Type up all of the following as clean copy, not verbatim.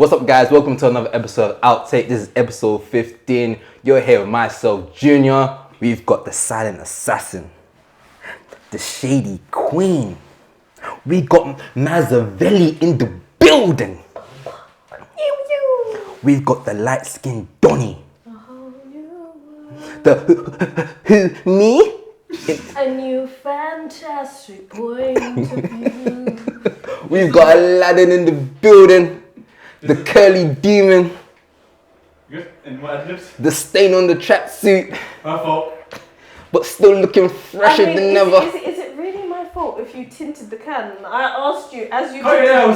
What's up, guys? Welcome to another episode of Outtake. This is episode 15. You're here with myself, Junior. We've got the silent assassin, the shady queen. We got Maisel in the building. We've got the light-skinned Donnie. The me? A new fantastic point of view. We've got Aladdin in the building. The curly demon. Good. And what adlibs? The stain on the tracksuit. My fault. But still looking fresher than ever. Is it really my fault if you tinted the can? I asked you as you Oh, tinted yeah, the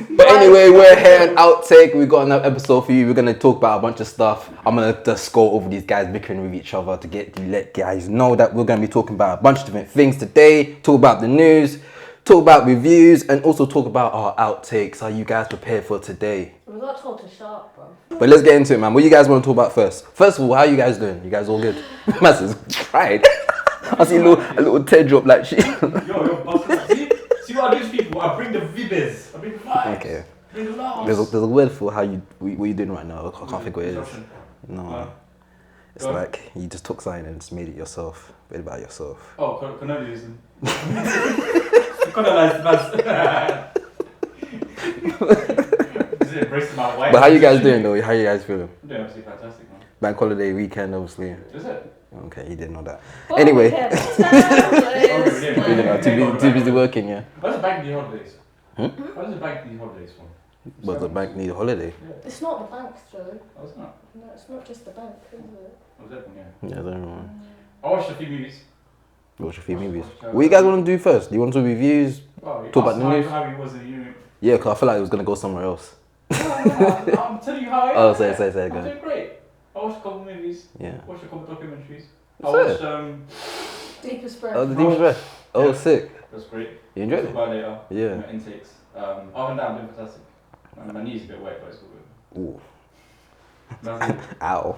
can. But anyway, we're here on Outtake. We've got another episode for you. We're gonna talk about a bunch of stuff. I'm gonna just go over these guys bickering with each other to let guys know that we're gonna be talking about a bunch of different things today. Talk about the news, talk about reviews, and also talk about our outtakes. Are you guys prepared for today? We got told to shut up, bro. But let's get into it, man. What do you guys want to talk about first? First of all, how you guys doing? You guys all good? Masses cried. I see a little teardrop like shit. Yo, bastard. See what I do to people? I bring the vibes. I bring the vibes. Okay. I bring the laughs. There's a word for what you doing right now. I can't think what it is. No. It's like you just took something and just made it yourself. Made it about yourself. Oh, colonialism. Colonized man. Is it embracing my wife? But how you guys doing though? How you guys feeling? I'm doing absolutely fantastic, man. Bank holiday weekend, obviously. Is it? Okay, you didn't know that. Oh, Anyway. Yeah. Too busy working, yeah. Why does the bank need holidays? Hmm? Why does the bank need holidays for? But the bank need a holiday. Yeah. It's not the bank, Joe. Oh, it's not. No, it's not just the bank, is it? Oh, is that one? Yeah. Yeah, I don't know. I watched a few movies. Watch a few movies. What you guys want to do first? Do you want to do reviews? Oh, Talk about the news? How it was in you. Yeah, because I feel like it was going to go somewhere else. I'm telling you how I am. Oh, say, I'm go. doing great. I watched a couple movies. Yeah. Watched a couple documentaries. I What's watched Deepest breath. Oh, the Demon's Breath. Oh, Yeah. sick. That's great. You enjoyed Talk it? about it later. Yeah. My intakes. Up and down, doing fantastic. My knee's a bit wet, but it's all Ooh. good. That's it. Ow.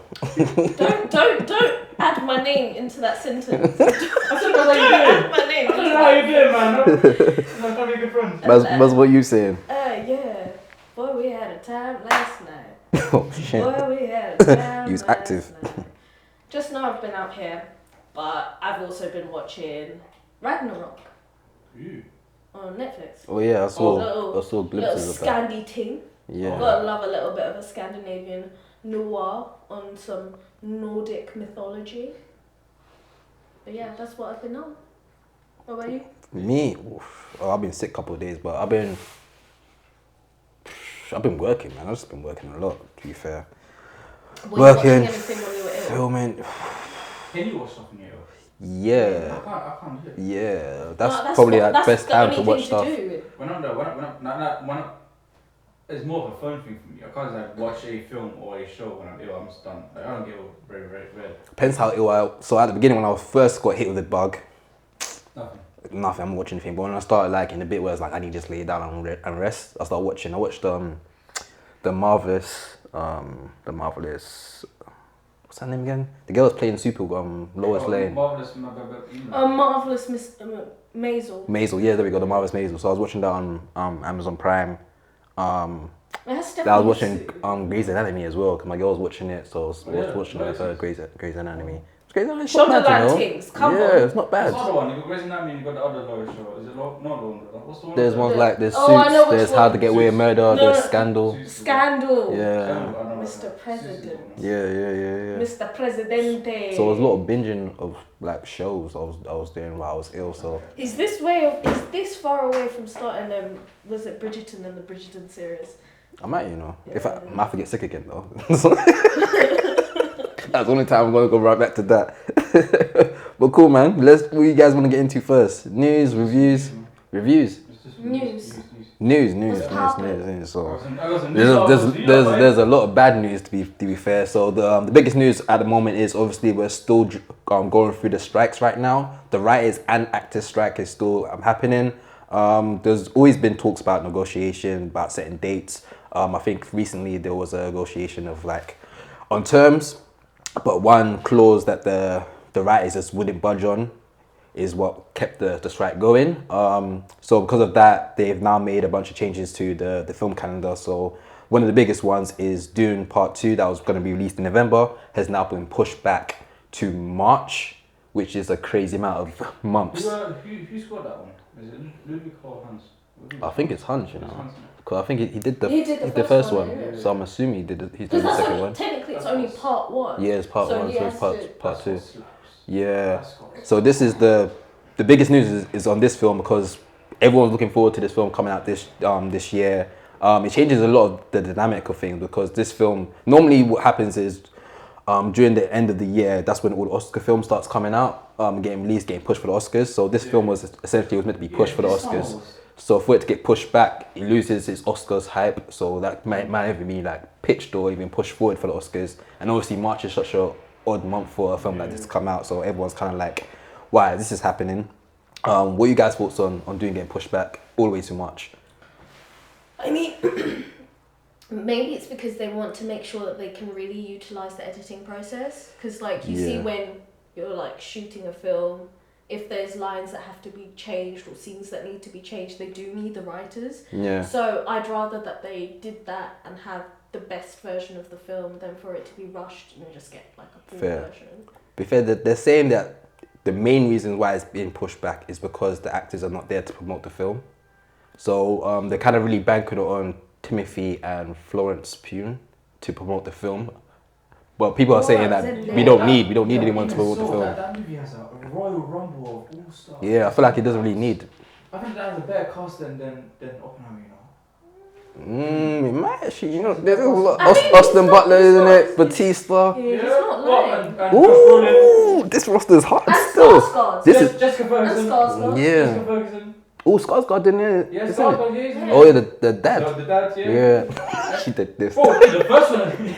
Don't add my name into that sentence. I said that's how you Add doing. my name. I don't know how you doing, man. I'm trying to be a good friend. That's what you saying. Yeah. Boy, we had a time last night. Oh, shit. Boy, we had a time You was last active. night. Just now I've been out here, but I've also been watching Ragnarok Ooh. on Netflix. Oh, yeah, I saw Little glimpses of that. Scandi ting. Yeah. Gotta love a little bit of a Scandinavian noir on some Nordic mythology. But yeah, that's what I've been on. What about you? Me? Oof. Oh, I've been sick a couple of days, but I've been working, man. I've just been working a lot, to be fair. Were you Working, watching anything when you were ill? filming. Can you watch something here? Yeah. I can't do it. Yeah. No, That's probably what- like the best time to only watch thing stuff. do. When I'm it's more of a phone thing for me. I can't like watch a film or a show when I'm ill. I'm just done. Like, I don't get ill very, very rarely. Depends how ill I. So at the beginning, when I first got hit with the bug, Nothing. I'm not watching anything. But when I started like in the bit where it's like I need to just lay down and rest, I started watching. I watched the marvelous. What's her name again? The girl that's playing Super Lois Lane. Marvelous. Marvelous Miss Maisel. Maisel, yeah, there we go. The marvelous Maisel. So I was watching that on Amazon Prime. That's I was definitely watching Grey's Anatomy as well because my girl was watching it, so I was watching what her is it? Grey's Anatomy. Grey's Anatomy, it's not bad, Shondaland you know. things, come yeah, on. it's not What's bad. the other one? You got Grey's Anatomy and you got the other Lois show. Is it not the one? What's the one? There's ones like there's Oh, I know Suits, which there's one. How to Get Away with Murder, No, there's no. Scandal. Scandal. Yeah, Mr. President. yeah. Mr. Presidente. So it was a lot of binging of like shows I was doing while I was ill. So Is this far away from starting was it Bridgerton and the Bridgerton series? I might, you know, if I Yeah. might get sick again though. That's the only time I'm gonna go right back to that. But cool, man. What do you guys want to get into first? News, reviews. News. News. So there's a lot of bad news to be fair. So the biggest news at the moment is obviously we're still going through the strikes right now. The writers and actors strike is still happening. There's always been talks about negotiation, about setting dates. I think recently there was a negotiation of like on terms, but one clause that the writers just wouldn't budge on is what kept the strike going. So because of that, they've now made a bunch of changes to the film calendar. So one of the biggest ones is Dune Part 2 that was going to be released in November, has now been pushed back to March, which is a crazy amount of months. Who scored that one? Is it Ludwig or Hans? I think it's Hans, you know. Hans, Because I think he did the first one, yeah. so I'm assuming he's doing Because the second only, one. technically it's only part 1. Yeah, it's part 1, so it's part 2. Yeah. That's So this is the biggest news is on this film because everyone's looking forward to this film coming out this year. It changes a lot of the dynamic of things because this film, normally what happens is during the end of the year, that's when all the Oscar films starts coming out, getting released, getting pushed for the Oscars. So this film was essentially meant to be pushed for the Oscars. So for it to get pushed back, it loses its Oscars hype. So that might even be like pitched or even pushed forward for the Oscars. And obviously March is such a odd month for a film like this to come out. So everyone's kind of like, why this is happening? What are you guys' thoughts on doing getting pushed back all the way to March? I mean, maybe it's because they want to make sure that they can really utilize the editing process. Because like you see when you're like shooting a film, if there's lines that have to be changed or scenes that need to be changed, they do need the writers. Yeah. So I'd rather that they did that and have the best version of the film than for it to be rushed and just get like a full version. Be fair, they're saying that the main reason why it's being pushed back is because the actors are not there to promote the film. So they're kind of really banking on Timothy and Florence Pugh to promote the film. But people are saying that we don't need anyone to promote the film. That movie has a Royal Rumble of all stars. Yeah, I feel like it doesn't really need. I think that has a better cast than Oppenheimer, you know. It might actually, you know, there's a lot. Austin Butler, isn't it? Batista. Yeah, it's not like. Ooh, this roster is hard still. This is Jessica Ferguson. yeah. Jessica Ferguson. Oh, Skarsgård in it. Yeah, isn't it? Skarsgård, yeah. Oh yeah, the dad. No, the dad, yeah. Yeah, she did this. Bro, the first one.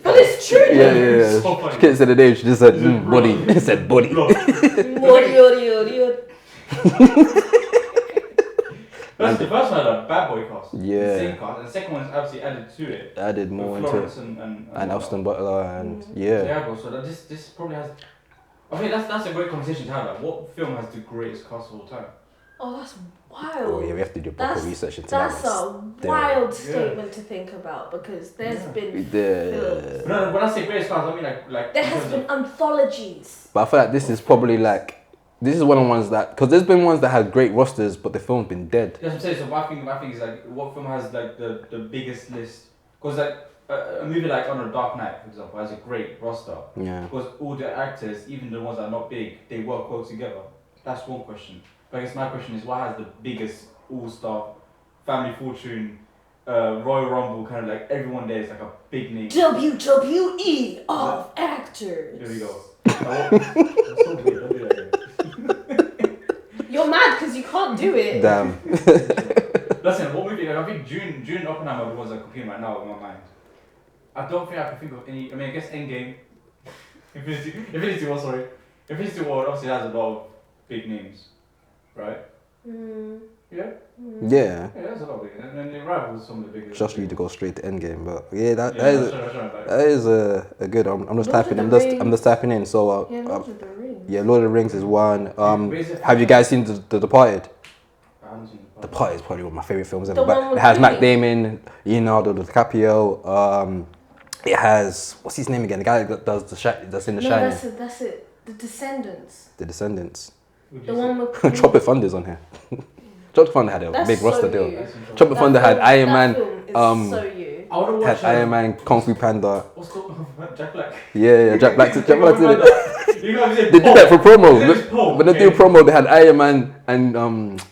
But it's true. Yeah. So funny. She couldn't say the name. She just said body. It said body. That's the first one had a bad boy cast. Yeah. The same cast. And the second one's obviously added to it. Added more into Florence it. and Austin Butler and yeah, bro. So that this probably has. I think that's a great conversation to have. Like, what film has the greatest cast of all time? Oh, that's wild. Oh yeah, we have to do proper research into that. That's a wild statement to think about because there's been films. No, when I say greatest cast, I mean like there has been anthologies. But I feel like this is probably like this is one of the ones that because there's been ones that had great rosters, but the film's been dead. That's what I'm saying. So my thing is like what film has like the biggest list? Because like a movie like on a Dark Knight, for example, has a great roster. Yeah. Because all the actors, even the ones that are not big, they work well together. That's one question. But I guess my question is, why has the biggest all-star, family fortune, Royal Rumble, kind of like everyone there is like a big name? WWE of actors. There we go. That's so weird. Don't do that. You're mad because you can't do it. Damn. Listen, what movie? Like, I think Dune and Oppenheimer are the ones that are competing right now in my mind. I don't think I can think of any. I mean, I guess Endgame, Infinity War. Sorry, Infinity War obviously has a lot of big names. Right? Yeah? Yeah. Yeah, that's a lot of big. And then it rivals some of the biggest. Just need to go straight to Endgame, but yeah, that is a good. I'm just typing. I'm just typing in. So Lord of the Rings. Yeah, Lord of the Rings is one. Have you guys seen The Departed? I haven't seen The Departed is probably one of my favorite films The ever. one But with it has Matt Clooney. Damon, Leonardo DiCaprio. It has what's his name again? The guy that does that's in The Shining. No, that's it. The Descendants. The Descendants. The one with Tropic Thunder's on here. Tropic Thunder had a That's big so roster deal. you. Tropic Thunder had Iron Man. So you. I want to watch Had Iron Man, Kung Fu Panda. What's called Jack Black? Yeah, Jack Black's in it. You know, They did that for promo. Paul, When they do promo, they had Iron Man and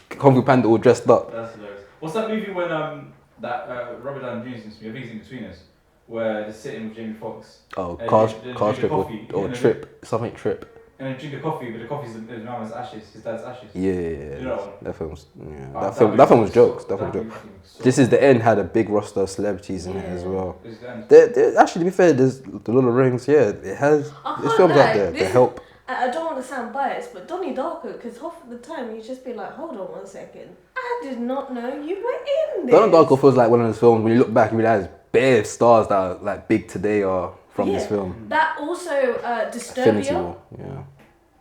Kung Fu Panda all dressed up. That's hilarious. What's that movie when Robert Downey Jr. is in? I think it's In Between Us, where they're sitting with Jamie Foxx. Oh, And car they trip drink coffee, or and then trip, something trip. And then drink the coffee, but the coffee's his mama's ashes, his dad's ashes. Yeah, You know? that film's yeah. Oh, That film was jokes. That film was movie jokes. was so This is the end had a big roster of celebrities in it as well. This is the end. There, actually, to be fair, there's the Lord of the Rings. Yeah, it has. This film's out there. The Help. I don't want to sound biased, but Donnie Darko, because half of the time you just be like, hold on 1 second. I did not know you were in this. Donnie Darko feels like one of those films when you look back, you realize bare stars that are like big today are from this film. That also, Infinity Disturbia. War. Yeah.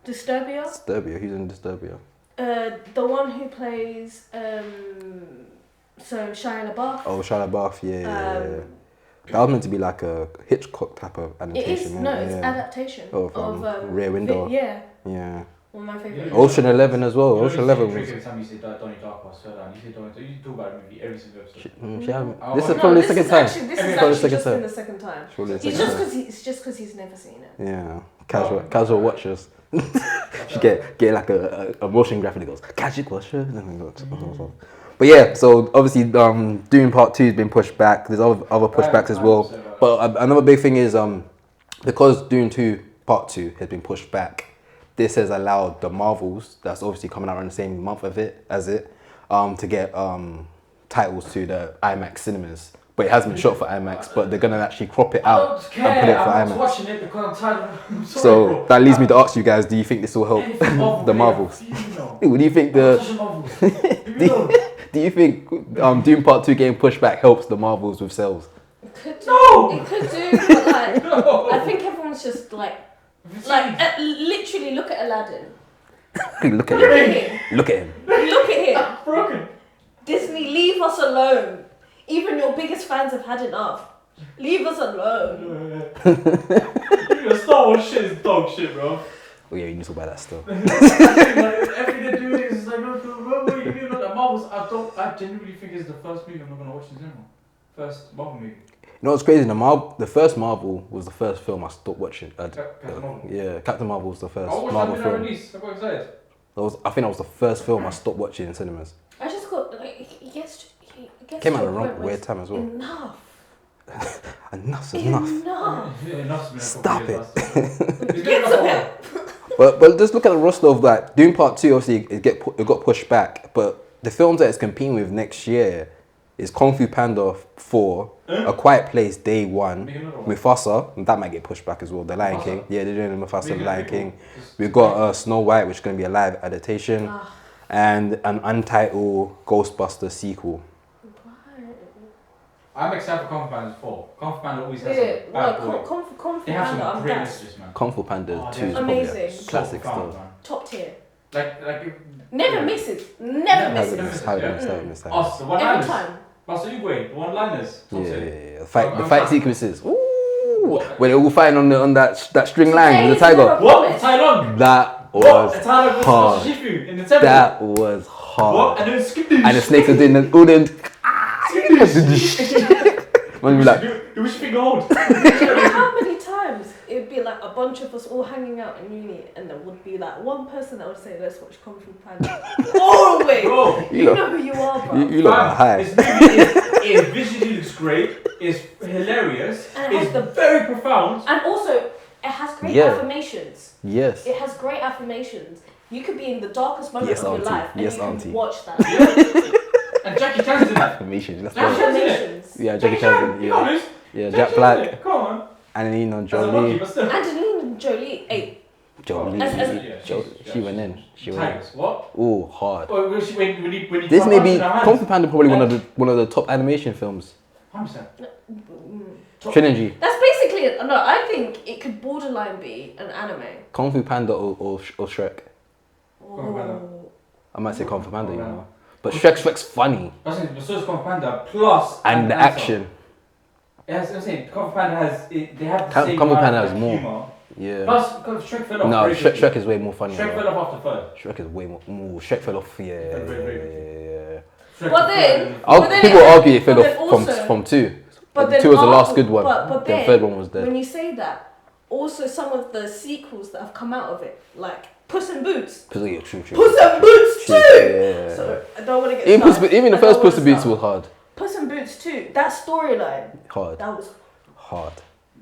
Disturbia. Who's in Disturbia? The one who plays So Shia LaBeouf. Oh, Shia LaBeouf, yeah. That was meant to be like a Hitchcock type of adaptation. It is, no, it's adaptation of Rear Window. Yeah. One of my favourite. Ocean 11 as well. Ocean 11 was... Every time you say Donnie Darko, I swear down. You talk about the movie every single episode. This is probably the second time. This is actually just been the second time. It's just because he's never seen it. Yeah, casual watchers. She get like a motion graphic that goes, casual watchers. But yeah, so obviously Dune Part 2 has been pushed back. There's other pushbacks as well. But another big thing is because Dune 2 Part 2 has been pushed back, this has allowed the Marvels, that's obviously coming out in the same month to get titles to the IMAX cinemas. But it hasn't been shot for IMAX, but they're gonna actually crop it out and put it for IMAX. I'm watching it because I'm tired of So that leads me to ask you guys: do you think this will help the Marvels? What do you think do you think Dune Part 2 getting pushed back helps the Marvels with sales? It could do. It could do, but like, I think everyone's just like literally look at Aladdin. Look at him. Look at him. Look at him. Broken. Disney, leave us alone. Even your biggest fans have had enough. Leave us alone. Star Wars shit is dog shit, bro. Oh yeah, you need to talk about that stuff. Everything they do is like, what you mean about the Marvels? I genuinely think it's the first movie I'm not gonna watch in cinema. First Marvel movie. You know what's crazy? The first Marvel was the first film I stopped watching. Captain Marvel. Yeah, Captain Marvel was the first Marvel film. Release. I got excited. I think that was the first film I stopped watching in cinemas. I just got he gets Came to out at a the wrong point where weird it's time as well. Enough. Enough's enough. Enough. Stop it. Get some help. But just look at the roster of that. Dune Part 2 obviously it got pushed back, but the films that it's competing with next year is Kung Fu Panda 4, A Quiet Place Day 1, Mufasa, and that might get pushed back as well. The Lion King, yeah, they're doing the Mufasa, The Lion King. We've got Snow White, which is going to be a live adaptation, and an untitled Ghostbusters sequel. I'm excited for Kung Fu Panda 4. Kung Fu Panda always has a bad boy. Kung Fu They have Panda, some great messages, man. Kung Fu Panda 2 is amazing. probably a classic So fun, still. man. top tier. Like Never misses. Never Hasn't misses. missed, haven't missed. Us, the Every one-liners. time. Master Igwe, the one-liners. Yeah. The fight sequences. Ooh, when they all fighting on that string line with the Today's tiger. never What? promised. Tai Lung? That What? was A Tai Lung hard. versus Shifu in the temple? That was hard. What? And then Skip And the snakes are doing the all them. Man, be like, Do we speak gold? How many times it'd be like a bunch of us all hanging out in uni, and there would be like one person that would say, "Let's watch Kung Fu Panda." All the way. Bro. You know who you are, bro. you look high. This movie it visually looks great. It's hilarious. And it has It's very profound. And also, it has great Yeah. affirmations. Yes. It has great affirmations. You could be in the darkest moment Yes, of your auntie. life, and Yes, you can auntie. watch that. And Jackie Chan's in it. Affirmation. Let's Jackie go. Chan's in it. Affirmations. Yeah, Jackie Chan. Be Yeah, honest. yeah. Jackie Jack Chan's Black, in it. Come on. Angelina As a monkey, but Jolie. still. Angelina Jolie, hey, She went in. She went in. Tigers. What? Ooh, hard. Oh, when he This put may punch be in her hands. Kung Fu Panda probably one of the top animation films. 100%. Trilogy. that's basically it. No, I think it could borderline be an anime. Kung Fu Panda or Shrek. Kung Fu Panda. I might say Kung Fu Panda, you know. But Shrek's funny. That's it. So is Kung Fu Panda plus And the action. Yes, I'm saying Kung Fu Panda has. They have the Kung same Fu amount Panda of has more. humor. Yeah. Plus, Shrek fell off. No, very quickly. Shrek is way more funny. Shrek fell off after third. Shrek is way more. Ooh, Shrek fell off. Yeah. Shrek But fell then- off. But then People it- argue it fell but then off also- from 2. But then 2 was the last after- good one. But The then, third one was dead. when you say that, also some of the sequels that have come out of it, like Puss in Boots. Yeah, true. Puss in Boots 2! Yeah. So, I don't want to get Even started. the I first don't Puss in wanna Boots start. was hard. Puss in Boots 2, that storyline, Hard. that was... Hard.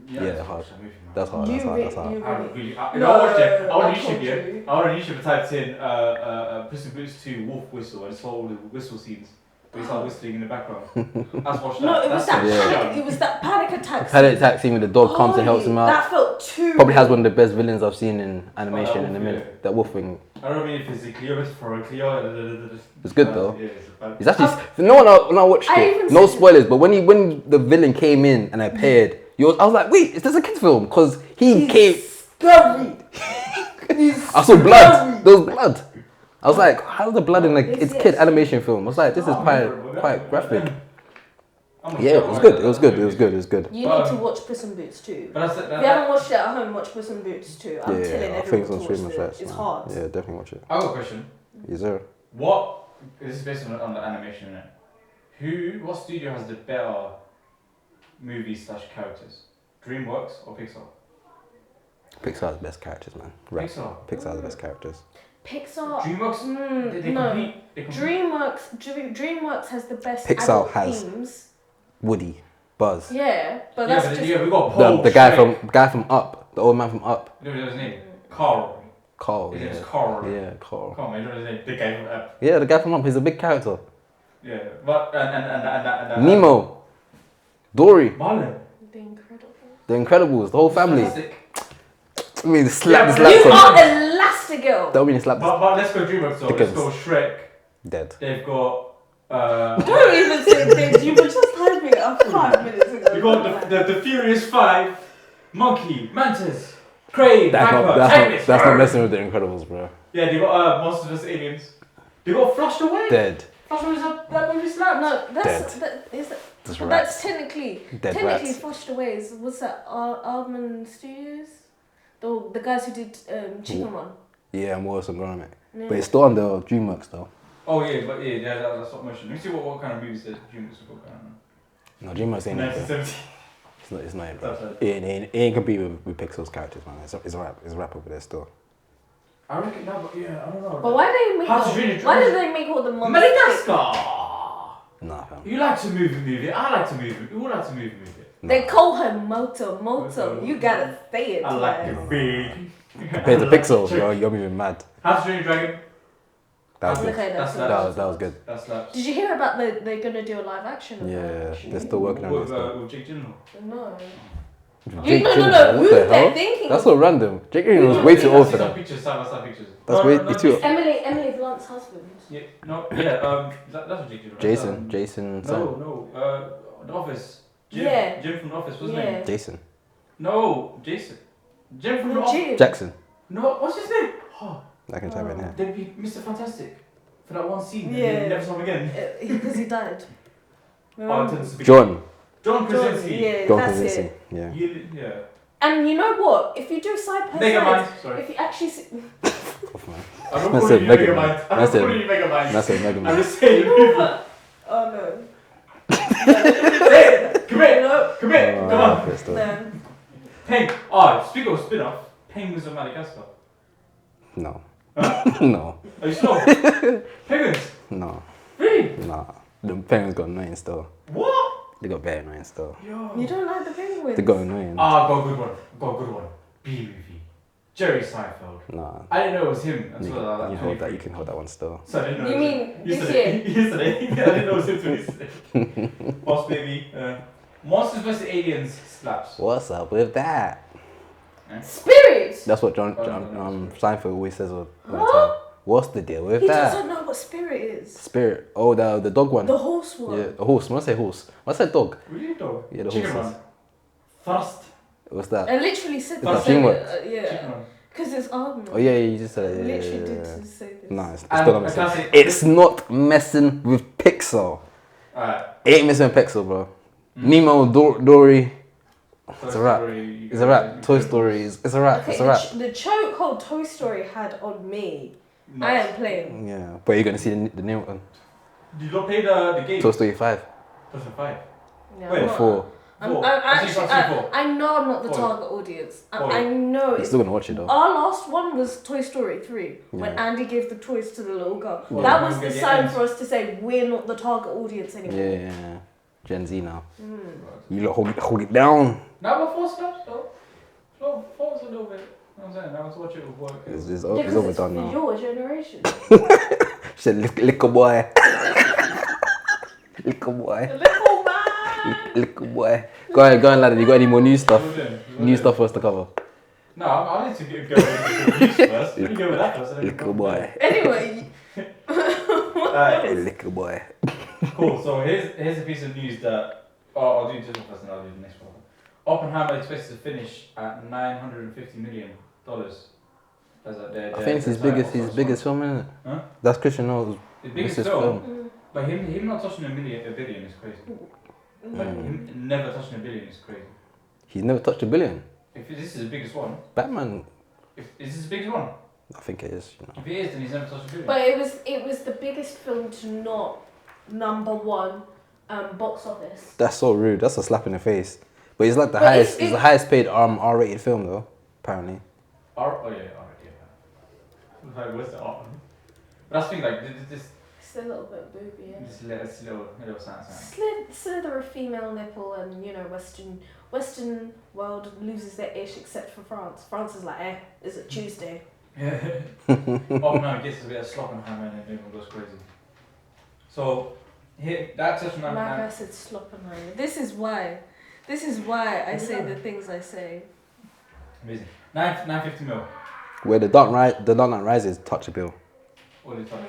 Yeah, Yeah, that's hard. a movie, man. That's hard. You That's hard. really- That's hard. you I really- really, I No, watched it. I want I to told YouTube you. it. I want to YouTube typed in Puss in Boots 2 Wolf Whistle and saw all the whistle scenes. But he started whistling in the background. Let's watch that. No, it was that Yeah. panic, it was that panic attack. Panic attack scene when the dog comes and helps him out. That felt too... Probably has one of the best villains I've seen in animation Oh, in a yeah. minute. That wolf thing. I don't mean physically or metaphorically or. It's good though. Yeah, it's a bad. It's actually when I watched I it. even No said- spoilers, but when the villain came in and appeared, I was like, wait, is this a kids film? Because he came. Scary. I saw blood. There was blood. I was like, how's the blood in it's kid animation film? I was like, this is quite graphic. Yeah, it was good. It was good. It was good. It was good. You need to watch Puss in Boots 2. If you haven't watched it at home, watch Puss in Boots 2. I'm telling everyone to watch it. It's hard. Yeah, definitely watch it. I got a question. Is there? What, this is based on the animation, innit? What studio has the better movies / characters? Dreamworks or Pixar? Pixar's best characters, man. Right. Pixar's the best characters. Pixar. Dreamworks. They compete. Dreamworks has the best Pixar adult has themes. Woody, Buzz. Yeah, but that's just... we got Paul. The guy from Up, the old man from Up. You know his name? Carl. Carl. His name's Carl. Yeah, Carl. Come on, you know his name? The guy from Up. Yeah, the guy from Up. He's a big character. Yeah, but and Nemo, Dory, Marlon. The Incredibles. The Incredibles, the whole family. Fantastic. I mean, slap You are Elastigirl. Don't mean slap. But let's go Dreamworks though. Let's go Shrek. Dead. They've got. Don't even say things. You were just typing up 5 minutes ago. You got the Furious 5, Monkey, Mantis, Crane, That's not messing with the Incredibles, bro. Yeah, they got Monsters vs Aliens. They got Flushed Away. Dead. Flushed Away that movie slaps. No, that's technically rats. Flushed Away. What's that? Almond Studios, the guys who did Chicken Run. Yeah, more some grommet. Yeah. But it's still on the DreamWorks though. Oh yeah, but that's stop motion. Let me see what kind of movies that DreamWorks have got going on. No, DreamWorks ain't. 1970. It's not. Bro. It ain't compete with Pixar's characters, man. It's a rap over there still. I reckon no, but yeah, I don't know. But why did they make all the monsters? Madagascar. Nah, fam. You like to move a movie. I like to move it. We all like to move a movie. They call her Moto. You gotta say it. I like it big. Compared to Pixar, you're moving mad. How to Train Your Dragon. That was good. Did you hear about they're gonna do a live action of that? They're still working on it. With Jake Gyllenhaal? No. No. What the hell? That's so random. Jake Gyllenhaal was way too old for that. Pictures, side pictures. That's way too. Emily Blunt's husband. Yeah, that's what Jake Gyllenhaal. Jason. No. The Office. Jim from The Office. What's his name? Jason. No, Jason. Jim from The Office. Jackson. No, what's his name? I can type it in here. They'd be Mr. Fantastic for that one scene. Yeah. And never saw him again. Because he died. John Krasinski. Yeah, John that's Krasinski. it. Yeah. And you know what? If you do side per side, if you actually see... I don't call you Megamind. I don't call you Megamind. That's it, Megamind. I'm just saying people. Oh no. Commit. Come on. No. Peng. Speaking of spin-off, Penguins of Madagascar. No. Huh? No. Are you sure? Penguins? No. Really? Nah. The penguins got annoying still. What? They got very annoying still. Yo. You don't like the penguins? They got annoying. Got a good one. B-movie. Jerry Seinfeld. Nah. I didn't know it was him until you can hold that one still. So I didn't know. You mean this year? Yesterday. I didn't know it was him till yesterday. Boss Baby. Monsters vs Aliens slaps. What's up with that? Spirit! That's what John Seinfeld always says all the time. What's the deal with he that? He doesn't know what Spirit is. Spirit. Oh, the dog one. The horse one. Yeah, the horse. When I say horse, when I say dog. Really dog? Yeah, the Chicken horses. Run. First. What's that? I literally said that. Dreamworks. Yeah. Because it's Arden. Oh yeah, you just said it. Literally did say this. No, it's still not messing. It's not messing with Pixar. Alright. It ain't messing with Pixar, bro. Nemo, Dory. It's a wrap. It's a wrap. Toy Story. It's a wrap. Okay, it's a wrap. The chokehold Toy Story had on me. Nice. I am playing. Yeah, but you're gonna see the new one. Did you not play the game? Toy Story 5. Toy Story 5. No, wait, 4. I know I'm not the target audience. I know. You're still gonna watch it though. Our last one was Toy Story 3 when Andy gave the toys to the little girl. Yeah. That was the sign for us to say we're not the target audience anymore. Yeah. Gen Z now. You lot hold it down. Now before stops though. So 4 was a little bit. You know what I'm saying? Now let's watch it with work. It's overdone now. Your generation. She said, little boy. Little boy. Little man. Little boy. Go on, Aladdin. You got any more new stuff? New stuff for us to cover? No, I need to go with the news first. Let me go with that first. Little boy. Anyway. Little boy. Cool. So here's a piece of news that I'll do this one first and I'll do the next one. Oppenheimer expects to finish at $950 million. I think it's his biggest film, isn't it? Huh? That's Christian Nolan's His biggest film. But him not touching a billion is crazy. Like him never touching a billion is crazy. He's never touched a billion. If this is the biggest one. Batman. Is this the biggest one? I think it is. You know. If it is, then he's never touched a billion. But it was the biggest film to not #1 box office. That's so rude. That's a slap in the face. But it's like the highest. It's the highest paid R-rated film though. Apparently. R. Like what's the R? But that's the thing. Like this. It's a little bit booby. Yeah. This little sound. Slither a female nipple, and Western world loses their ish except for France. France is like, is it Tuesday? Yeah. Oh no, it gets a bit of Sloppenheimer and everyone goes crazy. So, here, that touch on Like I said, Sloppenheimer. This is why I say the things I say. Amazing. 950 mil. Where the Dark Knight Rises touch a bill. What did it touch?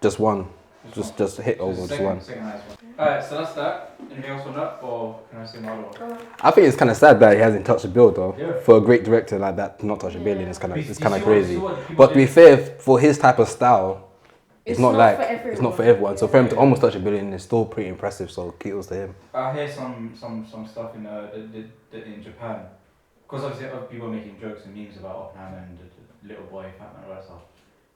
Just one. Just hit over just one. Second highest one. Alright, so that's that. Anything else on that, or can I say my other one? I think it's kind of sad that he hasn't touched a bill though. Yeah. For a great director like that to not touch a billion, it's kind of crazy. But to be did? fair, for his type of style, it's not for everyone. Yeah. So for him to almost touch a billion is still pretty impressive. So kudos to him. I hear some stuff in Japan, because obviously other people are making jokes and memes about Oppenheimer and the little boy, Fat Man, all that stuff.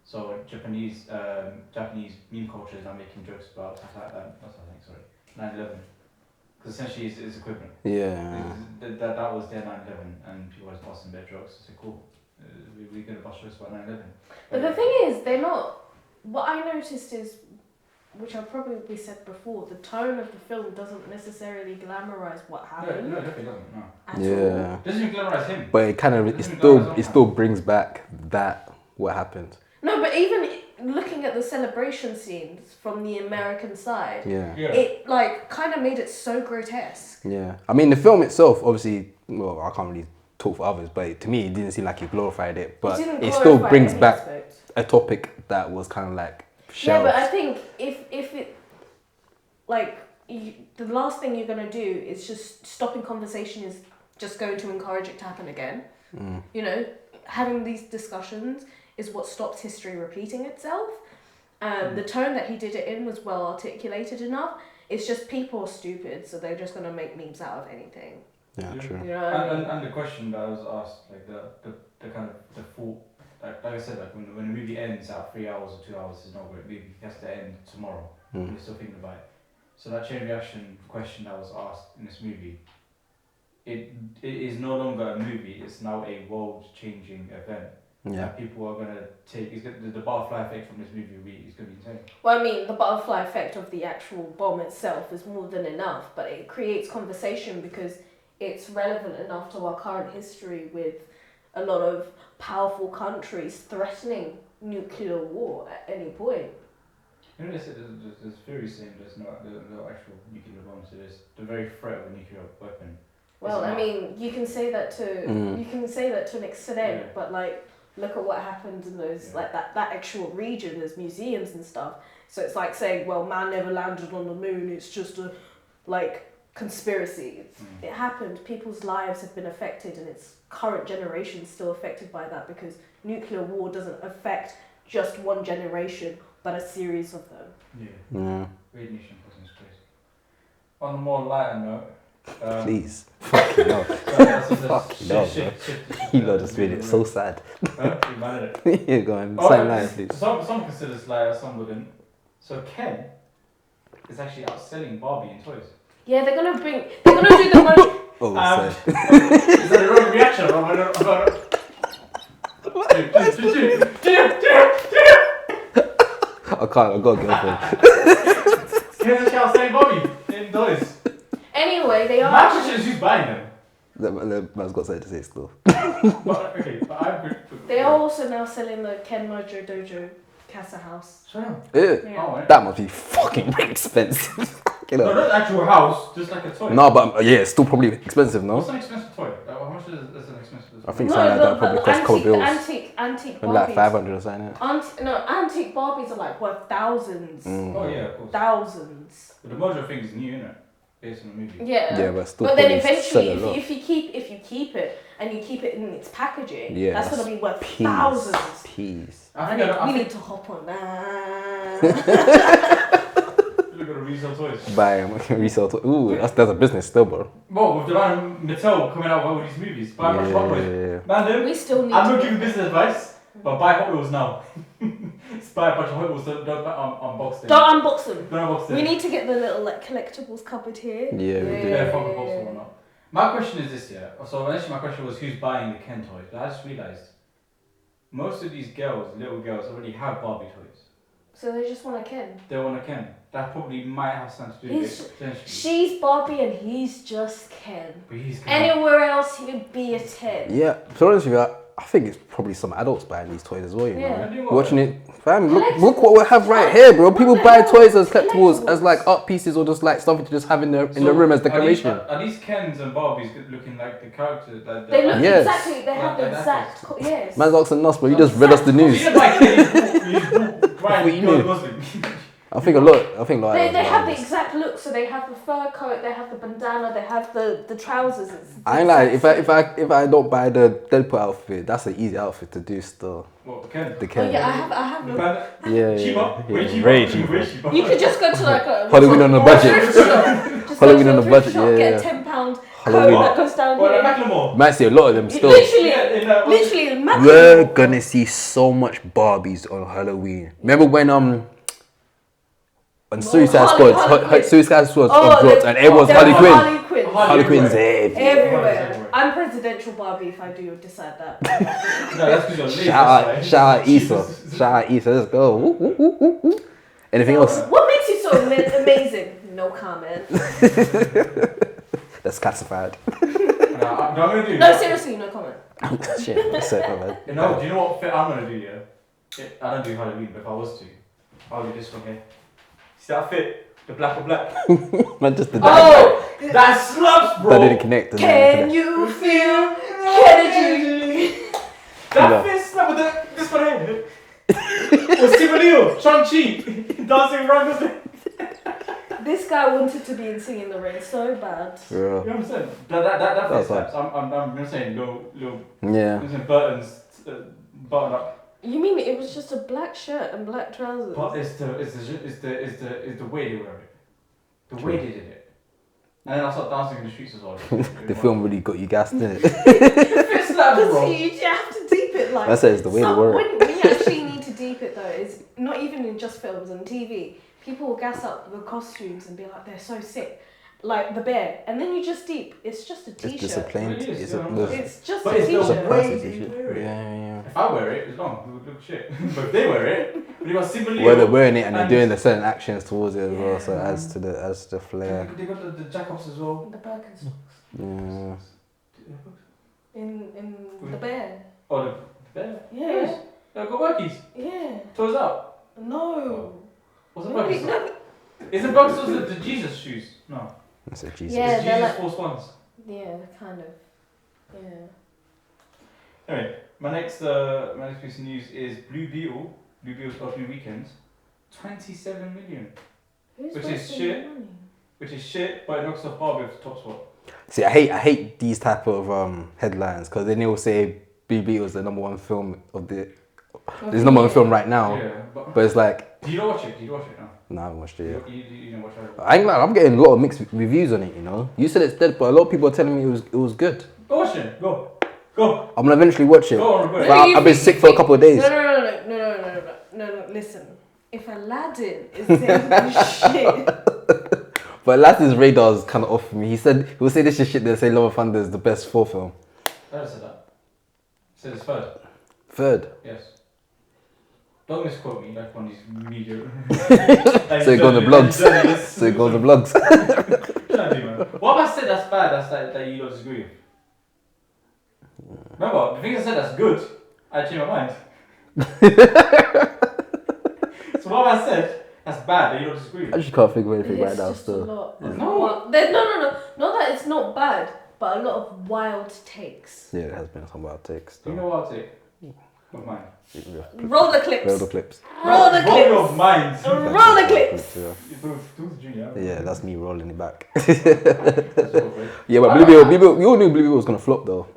So Japanese meme culture is now making jokes about stuff like that. That's what I think. Sorry, 9/11, because essentially it's equivalent. Yeah. That was their 9/11, and people are busting their jokes. I said, cool, we're gonna bust jokes about 9/11. But the thing is, they're not. What I noticed is, which I probably said before, the tone of the film doesn't necessarily glamorize what happened. No, it definitely doesn't. No. At Yeah. all. It doesn't even glamorize him. But it still brings back that what happened. No, but even looking at the celebration scenes from the American side, Yeah. it like kind of made it so grotesque. Yeah. I mean, the film itself, obviously, well, I can't really talk for others, but to me, it didn't seem like he glorified it. But it still brings back a topic that was kind of like shelved. Yeah, but I think if it, like, the last thing you're going to do is just stopping conversation is just going to encourage it to happen again. You know, having these discussions is what stops history repeating itself. The tone that he did it in was well articulated enough. It's just people are stupid, so they're just going to make memes out of anything. Yeah, true. You know what I mean? And the question that I was asked, like the kind of the thought, like I said, like when a movie ends at 3 hours or 2 hours, it's not a great movie. It has to end tomorrow. You're still thinking about it. So that chain reaction question that was asked in this movie, it is no longer a movie. It's now a world-changing event. Yeah. That people are gonna take. The butterfly effect from this movie is gonna be insane. Well, I mean, the butterfly effect of the actual bomb itself is more than enough, but it creates conversation because it's relevant enough to our current history with a lot of powerful countries threatening nuclear war at any point. You know, there's theories saying there's no actual nuclear bombs. So there's the very threat of a nuclear weapon. Well, I mean, you can say that to an extent, but like, look at what happened in those like that actual region. There's museums and stuff. So it's like saying, well, man never landed on the moon. It's just a like conspiracy. It happened. People's lives have been affected, and its current generation still affected by that because nuclear war doesn't affect just one generation, but a series of them. Yeah. Radiation causing space. On a more lighter note. Please. Fucking no. Fucking no, bro. You know, just made it so sad. Yeah, go on. Same line, please. Some consider this lighter, some wouldn't. So Ken is actually outselling Barbie in toys. Yeah, they're gonna do the most. Oh, sorry. Is that a wrong reaction? I can't, I've got a girlfriend. Ken's actually outselling Barbie in toys. Anyway, they are. My question is who's buying them? That man's got something to say still. But They are also now selling the Ken Mojo Dojo Casa House. Sure. Yeah. That must be fucking expensive. No, not actual house, just like a toy. No, but yeah, it's still probably expensive, no? What's an expensive toy? How much is an expensive toy? I think something like that probably costs a couple bills. Antique Maybe Barbies. like 500 or something. Antique Barbies are like worth thousands. Oh yeah, of course. Thousands. But the Mojo thing is new, isn't it? based on the movie. Yeah. Yeah, but still. But then probably sell eventually, a lot. if you keep it and you keep it in its packaging, Yeah, that's gonna be worth peas. thousands. Peas. We need to hop on that. Look at the resale toys. Buy resell. Ooh, that's a business still, bro. Well, with the man Mattel coming out with all these movies, buy a bunch of Hot Wheels. Man, We still need. I'm to not giving business advice, but buy Hot Wheels now. Just buy a bunch of Hot Wheels. Don't unbox them. Don't unbox them. Don't unbox them. We need to get the little like collectibles cupboard here. Yeah, we do. Yeah, Funko Pops or whatnot. My question is this, yeah. So initially my question was who's buying the Ken toys, but I just realised most of these little girls, already have Barbie toys. So they just want a Ken. They want a Ken. That probably might have something to do with it, potentially. She's Barbie and he's just Ken. But he's Ken. Anywhere else he would be a 10. Yeah, to be honest with you, I think it's probably some adults buying these toys as well, you Yeah. know. Watching it, fam, look what we have right here, bro. People buy toys as collectibles, as like art pieces or just like something to just have in the room as decoration. Are these Kens and Barbies looking like the characters? They look Yes. exactly, they have the exact, yes. Man's asking us, bro. You just read us the news. You didn't buy Ken, What you Ryan knew. Gosling. I think a lot. They have the exact look, so they have the fur coat, they have the bandana, they have the trousers. I ain't like if I don't buy the Deadpool outfit, that's an easy outfit to do still. What, Ken? The Oh Ken. yeah, I have no. Yeah, Cheaper? Way cheaper? Very cheaper. Way cheaper. You could just go to like a Halloween on a budget. thrift shop. Just Halloween go to on a a thrift budget, shop, yeah, get yeah. a £10 coat Halloween. that goes down Well, here. like Macklemore. Might see a lot of them still. Literally, We're gonna see so much Barbies on Halloween. Remember when on Suicide Squad, Suicide Squad dropped and everyone's Harley Quinn. Harley Quinn's everywhere. I'm presidential Barbie if I do decide that. No, that's because you're lazy. Shout out Issa. Shout out Issa. Let's go. Woo, woo, woo, woo, woo. Anything else? What makes you so amazing? No comment. That's classified. No, seriously, no comment. Shit, that's it, man. Do you know what fit I'm gonna do? Yeah, I don't do Halloween, but if I was to, I'll do this one here. See that fit? The black or black. Man, just the That slaps, bro. That didn't connect. Can you feel energy? That fit slap with this one here. Or Simonio, Shang-Chi, dancing around the thing. This guy wanted to be in Singing in the Rain so bad. Yeah. You know what I'm saying? That fit slaps. I'm saying little. Yeah. I'm saying buttons, button up. You mean it was just a black shirt and black trousers? But it's the way they wear it. The way they did it. And then I start dancing in the streets as well. The film really got you gassed, didn't it? Fit slaps, bro. Because you have to deep it like. I said it's the way they wear it. When you actually need to deep it though, is not even in just films and TV. People will gas up the costumes and be like, they're so sick. Like the bear. And then you just deep. It's just a t-shirt. It's just a plain. It is, It's yeah. It's just But a it's the t-shirt. way t-shirt. they wear it. Yeah. If I wear it, it's gone. It would look shit. But if they wear it, but you got Simonio. Well, they're wearing it and they're doing the certain actions towards it as well, so it Yeah. adds to the flair. They got the Jacobs as well. The Birkenstocks. Yeah. In the bear. Oh, the bear? Yeah. They've got workies. Yeah. Toes up. No. What's the No, Birkenstocks? no. Isn't Birkenstocks the Jesus shoes? No. That's a Jesus. Yeah, It's they're Jesus like- Force Ones. Yeah, kind of. Yeah. Anyway, my next piece of news is Blue Beetle. Blue Beetle's opening weekend. 27 million. Who's Which is wasting shit. money? Which is shit, but it knocks off Barbie off the top spot. See, I hate these type of headlines because then they will say Blue Beetle is the number one film of the. There's number one film right now, Yeah, but it's like. Do you not watch it? No. Nah, I haven't watched it yet. You don't watch it. I ain't like, I'm getting a lot of mixed reviews on it, you know. You said it's dead, but a lot of people are telling me it was good. Go watch it. Go. I'm gonna eventually watch it. Go on, go But on. I've been sick for a couple of days. No, listen. If Aladdin is saying this shit, But Aladdin's radar is kind of off for me. He will say this is shit. They'll say Love of Thunder is the best 4 film. I never said that. I said it's third. Third. Yes. Don't misquote me like on these media. So it go on the blogs. So it go on the blogs. What have I said that's bad? That you don't disagree with. Remember, the things I said that's good, I changed my mind. So what have I said that's bad that you don't disagree I with? just can't think of anything it's right now. just a Still. lot. No. No, not that it's not bad, but a lot of wild takes. Yeah, it has been some wild takes. You know what I'll take? Of mine. Roll the clips. Roll the clips. Roll the Roll clips. your minds. Roll the clips. Yeah. Who's Junior? Yeah, that's me rolling it back. That's all great. Yeah, but Blue Beetle, we all knew Blue Beetle was gonna flop though.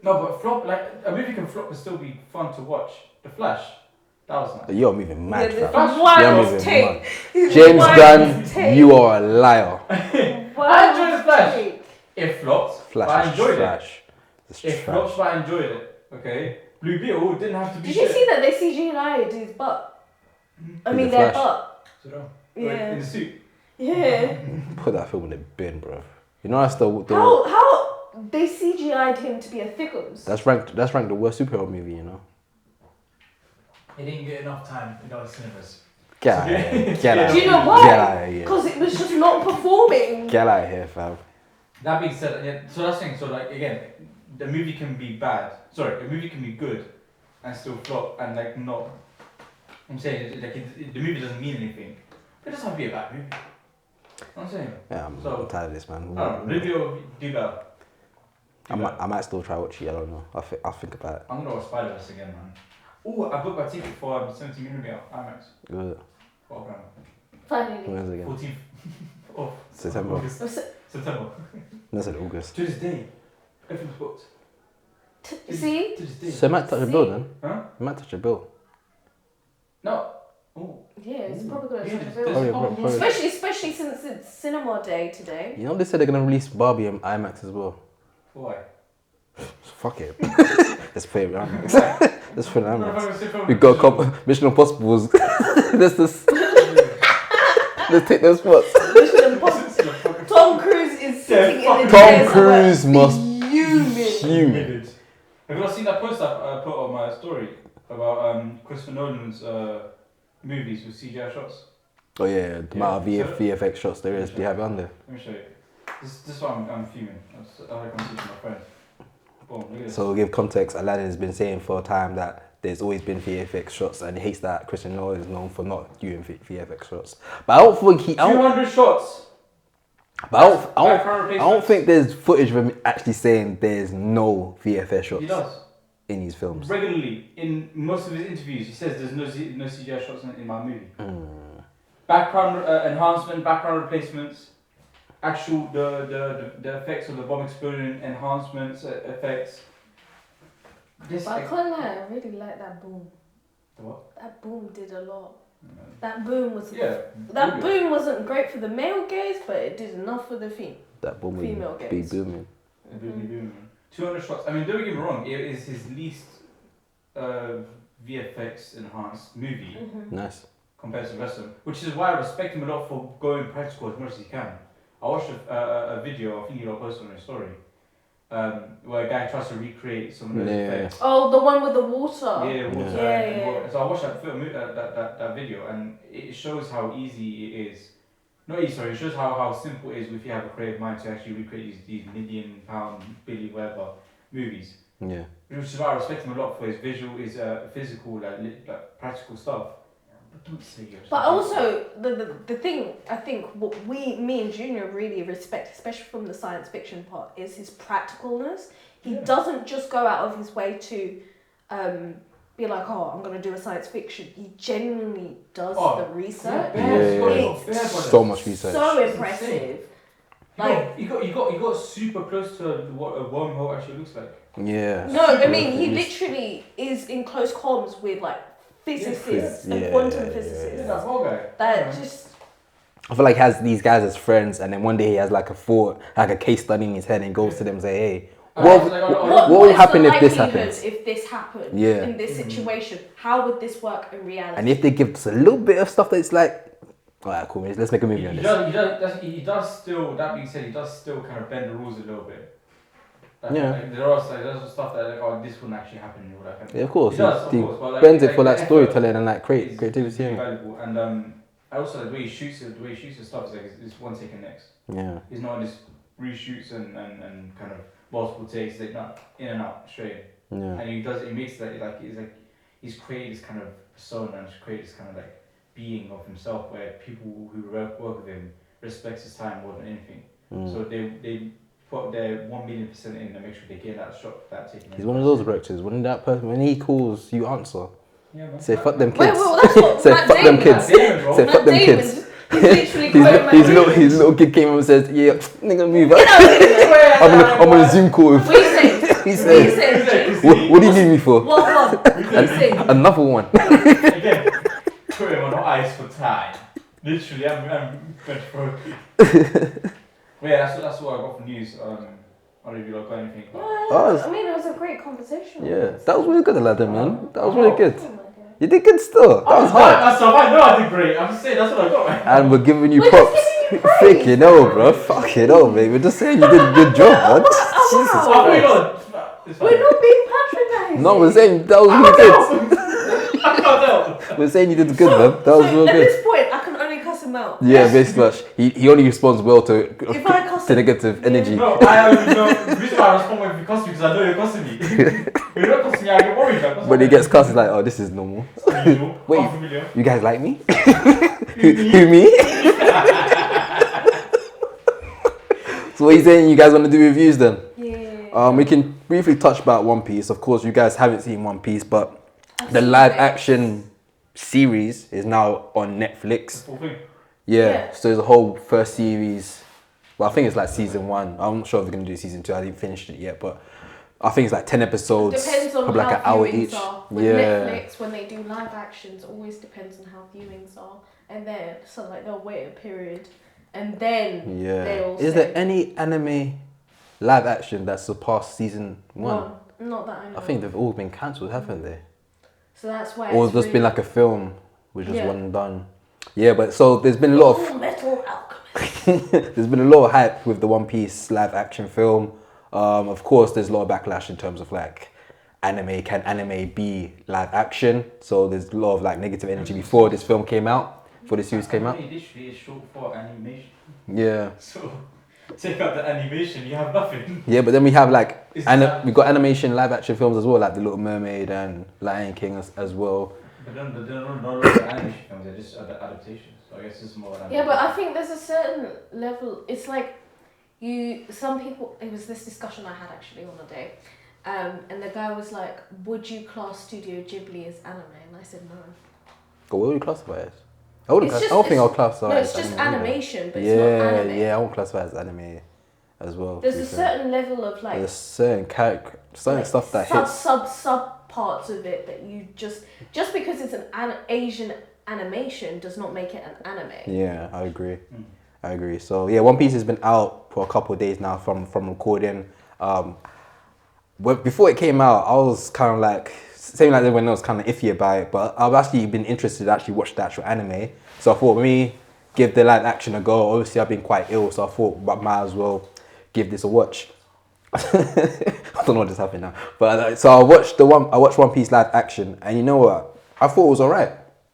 No, but flop, like, a movie can flop and still be fun to watch. The Flash, that was nice. You're moving mad, Yeah, fam. wild You're moving take. mad. James Gunn, take. you are a liar. I enjoyed the Flash. It flopped, but I Flash is enjoyed it. trash. It's It trash. flopped, but I enjoyed it. Okay? Blue Beetle didn't have to be Did you see that they CGI'd his butt? I mean, The their Flash? butt. Yeah. In the suit. Yeah. Put that film in the bin, bro. You know that's the How they CGI'd him to be a thickums? that's ranked the worst superhero movie, you know. It didn't get enough time in other cinemas. Get out of here. Get out. Do you know Get why? out of here. Because it was just not performing. Get out of here, fam. That being said, yeah, so that's saying, so like, again, the movie can be bad. Sorry, a movie can be good and still flop and like not. I'm saying, like, the movie doesn't mean anything. It doesn't have to be a bad movie. I'm saying. Yeah, I'm tired of this, man. Maybe it'll do better. I might still try watch it. I don't know. I'll think about it. I'm gonna watch Spider-Verse again, man. Oh, I booked my ticket for 70mm IMAX. Good. For Oppenheimer. Finally. When is it again? 14th of September. August. September. That's in August. To this day, everything's booked. See? To this day. So it might touch a bill then. Huh? It might touch a bill. No. Oh. Yeah, it's probably going to Yeah, touch a there's- bill. Probably. Especially since it's cinema day today. You know they said they're gonna release Barbie in IMAX as well. Why? So fuck it. Let's play it with IMAX. Let's put it in IMAX. We got a couple Mission Impossibles. Let's take those spots. Mission Impossible. Tom Cruise is sitting in the Tom chair Cruise somewhere must fuming. Have you not seen that post I put on my story about Christopher Nolan's movies with CGI shots? Oh yeah, the amount of VFX shots there is. Do you have it on there? Let me show you. This is why I'm fuming. I like I'm teaching my friend. Boom, look at this. So to give context, Aladdin has been saying for a time that there's always been VFX shots, and he hates that Christian Nolan is known for not doing VFX shots. But I don't think he. 200 shots. But I don't think there's footage of him actually saying there's no VFX shots. He does. In his films. Regularly, in most of his interviews, he says there's no CGI shots in my movie. Background enhancement, background replacements, actual the effects of the bomb explosion, enhancements, effects. But I can't lie, I really like that boom. The what? That boom did a lot. That boom was That boom wasn't great for the male gaze, but it did enough for the female. That boom female would be gaze. booming. 200 shots. I mean, don't get me wrong. It is his least VFX enhanced movie Nice. compared to the rest of them, which is why I respect him a lot for going practical as much as he can. I watched a video. I think you posted on his story. Where a guy tries to recreate some of those effects. Oh, the one with the water. Yeah, water. Yeah. So I watched that film, that video, and it shows how easy it is. Not easy, sorry. It shows how simple it is if you have a creative mind to actually recreate these £1 million, billion, whatever movies. Yeah. Which is why I respect him a lot for his visual, his physical, like practical stuff. But don't say you're. But also the thing I think what me and Junior really respect, especially from the science fiction part, is his practicalness. He doesn't just go out of his way to be like, oh, I'm gonna do a science fiction. He genuinely does the research. It's so much research. So impressive. Like you got super close to what a wormhole actually looks like. Yeah. No, I mean he literally is in close comms with like physicists and quantum physicists. That whole guy. That just. I feel like he has these guys as friends, and then one day he has like a thought, like a case study in his head, and goes to them and say, "Hey, what will happen if this happens? If this happened in this situation, how would this work in reality?" And if they give us a little bit of stuff that's like, alright, cool, let's make a movie on this. He does still. That being said, he does still kind of bend the rules a little bit. Like, there are there's stuff that like, oh, this wouldn't actually happen. Or that kind of Yeah, of course. He does, of course, but, like, bends it for the that storytelling and like creativity. Is valuable. And I also like the way he shoots it. The way he shoots his stuff is like it's one take and next. Yeah. He's not just reshoots and kind of multiple takes. Like not in and out straight. Yeah. And he does. He makes that like he's created this kind of persona and he's created this kind of like being of himself where people who work with him respects his time more than anything. So they put their 1,000,000% in and make sure they get that shot without taking it. He's one of those directors. When that person, when he calls, you answer. Yeah, man. Say fuck them Wait, kids. well, that's what Say Matt fuck them Damon kids. Matt Damon, bro. Say fuck them Matt kids. Damon, he's literally quoting Matt Damon. His little kid came up and says, "Yeah, nigga, move up. Get I'm on a Zoom call with." What are you saying? He What are you said, saying, "What do you need me for?" What? What are you saying? Another one. Again, put him on ice for time. Literally, I'm meant for Well, yeah, that's what I got from news. I don't know if you got anything. I mean, it was a great conversation. Yeah, that was really good, Aladdin, man. That was really good. Oh my God. You did good still. That was hard. That's all right. No, I did great. I'm just saying that's what I got, man. And we're giving you We're props. just giving you praise. Fuck you know, bro. Fuck you know, baby. We're just saying you did a good job, man. Jesus Oh, Christ. it's fine. We're not being patronising. No, we're saying that was really good. I can't tell. We're saying you did good, man. That was real At good. this point, I can only cuss him out. Yeah, basically, much. He only responds well to If I cuss him, negative energy. No, I don't know. The reason why I respond when you cuss me because I know you're cussing me. When you're not cussing me, I get worried. When he gets cussed, he's like, "Oh, this is normal." Wait. Unfamiliar. You guys like me? Who me? So what are you saying? You guys want to do reviews then? Yeah. We can briefly touch about One Piece. Of course, you guys haven't seen One Piece, but the live action series is now on Netflix. Full thing. Yeah. So there's a whole first series. Well, I think it's like season 1. I'm not sure if they're gonna do season 2. I haven't finished it yet, but I think it's like 10 episodes. Depends on probably how like an hour viewings each. are. With Netflix, when they do live actions, always depends on how viewings are, and then so like they'll wait a period, and then they'll. Is there any anime live action that surpassed season 1? No, not that I know. I think they've all been cancelled, haven't they? So that's why. Or it's just really been like a film, which is Yeah. one and done. Yeah, but so there's been a lot of Full Metal Alchemist. there's been a lot of hype with the One Piece live action film. Of course, there's a lot of backlash in terms of like anime. Can anime be live action? So there's a lot of like negative energy before this film came out, before the series came out. Literally, it's short for animation. Yeah. So take out the animation, you have nothing. Yeah, but then we have like It's we got animation live action films as well, like The Little Mermaid and Lion King as well. But they're not really animation films, they're just adaptations. So I guess it's more Yeah, but I think there's a certain level. It's like some people. It was this discussion I had actually on a day, and the guy was like, "Would you class Studio Ghibli as anime?" And I said no. But what would you classify it as? I wouldn't. It's I don't think I'll classify. No, it it's as just anime either. animation, but it's not anime. Yeah, I won't classify it as anime as well. There's a certain level of like. There's certain stuff that hits. sub parts of it that you just because it's an Asian animation does not make it an anime. Yeah, I agree. I agree. So yeah, One Piece has been out for a couple of days now from recording. Before it came out, I was kind of like, same like everyone else, kind of iffy about it. But I've actually been interested to actually watch the actual anime. So I thought, let me give the live action a go. Obviously, I've been quite ill, so I thought, but might as well give this a watch. I don't know what just happened now, but so I watched One Piece live action, and you know what? I thought it was alright.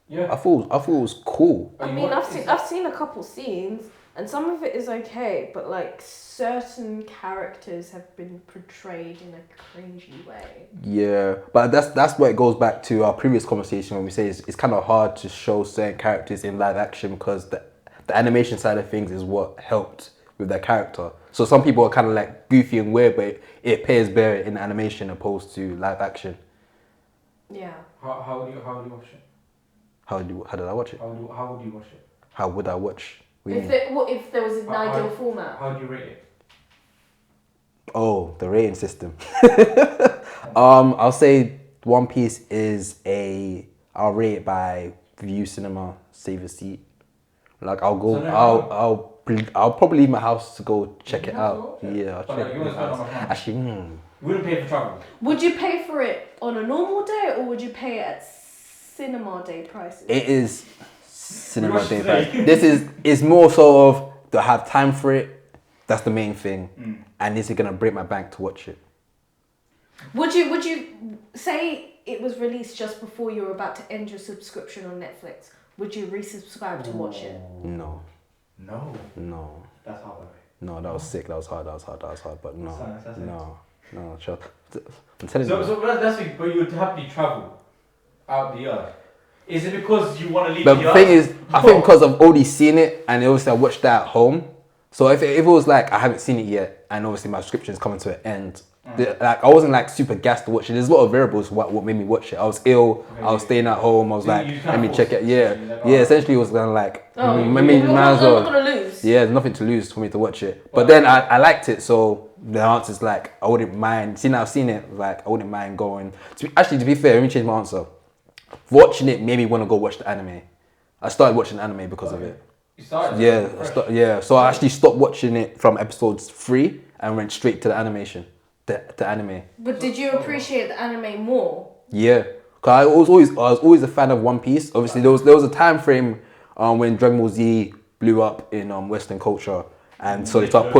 Yeah. I thought it was cool. I mean, I've seen a couple scenes, and some of it is okay, but like certain characters have been portrayed in a cringy way. Yeah, but that's where it goes back to our previous conversation when we say it's kind of hard to show certain characters in live action because the animation side of things is what helped with their character. So some people are kind of like goofy and weird, but it appears better in animation opposed to live action. Yeah. How would you watch it? How did I watch it? How would you watch it? How would I watch? What do you mean? If there was an ideal format. How do you rate it? Oh, the rating system. I'll say One Piece is I'll rate it by View Cinema, Save a Seat. Like I'll go, I'll probably leave my house to go check it out. Yeah, I'll check it out. Actually, You wouldn't pay for travel. Would you pay for it on a normal day, or would you pay it at cinema day prices? It is cinema day price. It's more so of, do I have time for it? That's the main thing. And is it gonna break my bank to watch it? Would you say it was released just before you were about to end your subscription on Netflix? Would you resubscribe to watch it? No. No. That's hard. No, that was sick. That was hard. But no, That's no. Chill. I'm telling you. So that's the thing. But you would happily travel out the earth. Is it because you want to leave But the the earth? thing is, I think because I've already seen it and obviously I watched that at home, So if it was like I haven't seen it yet, and obviously my subscription's coming to an end, like I wasn't like super gassed to watch it. There's a lot of variables what made me watch it. I was ill. I was staying at home. I was like, let me check it. Yeah, Essentially, it was kind of like, might as well. I'm not gonna lose. Yeah, there's nothing to lose for me to watch it. But then I liked it, so the answer's like I wouldn't mind. See, now I've seen it, like I wouldn't mind going. To be fair, let me change my answer. Watching it made me want to go watch the anime. I started watching anime because of it. You started? Yeah. So I actually stopped watching it from episodes 3 and went straight to the animation, the anime. But did you appreciate the anime more? Yeah, cause I was always a fan of One Piece. Obviously, there was a time frame when Dragon Ball Z blew up in Western culture, and so they start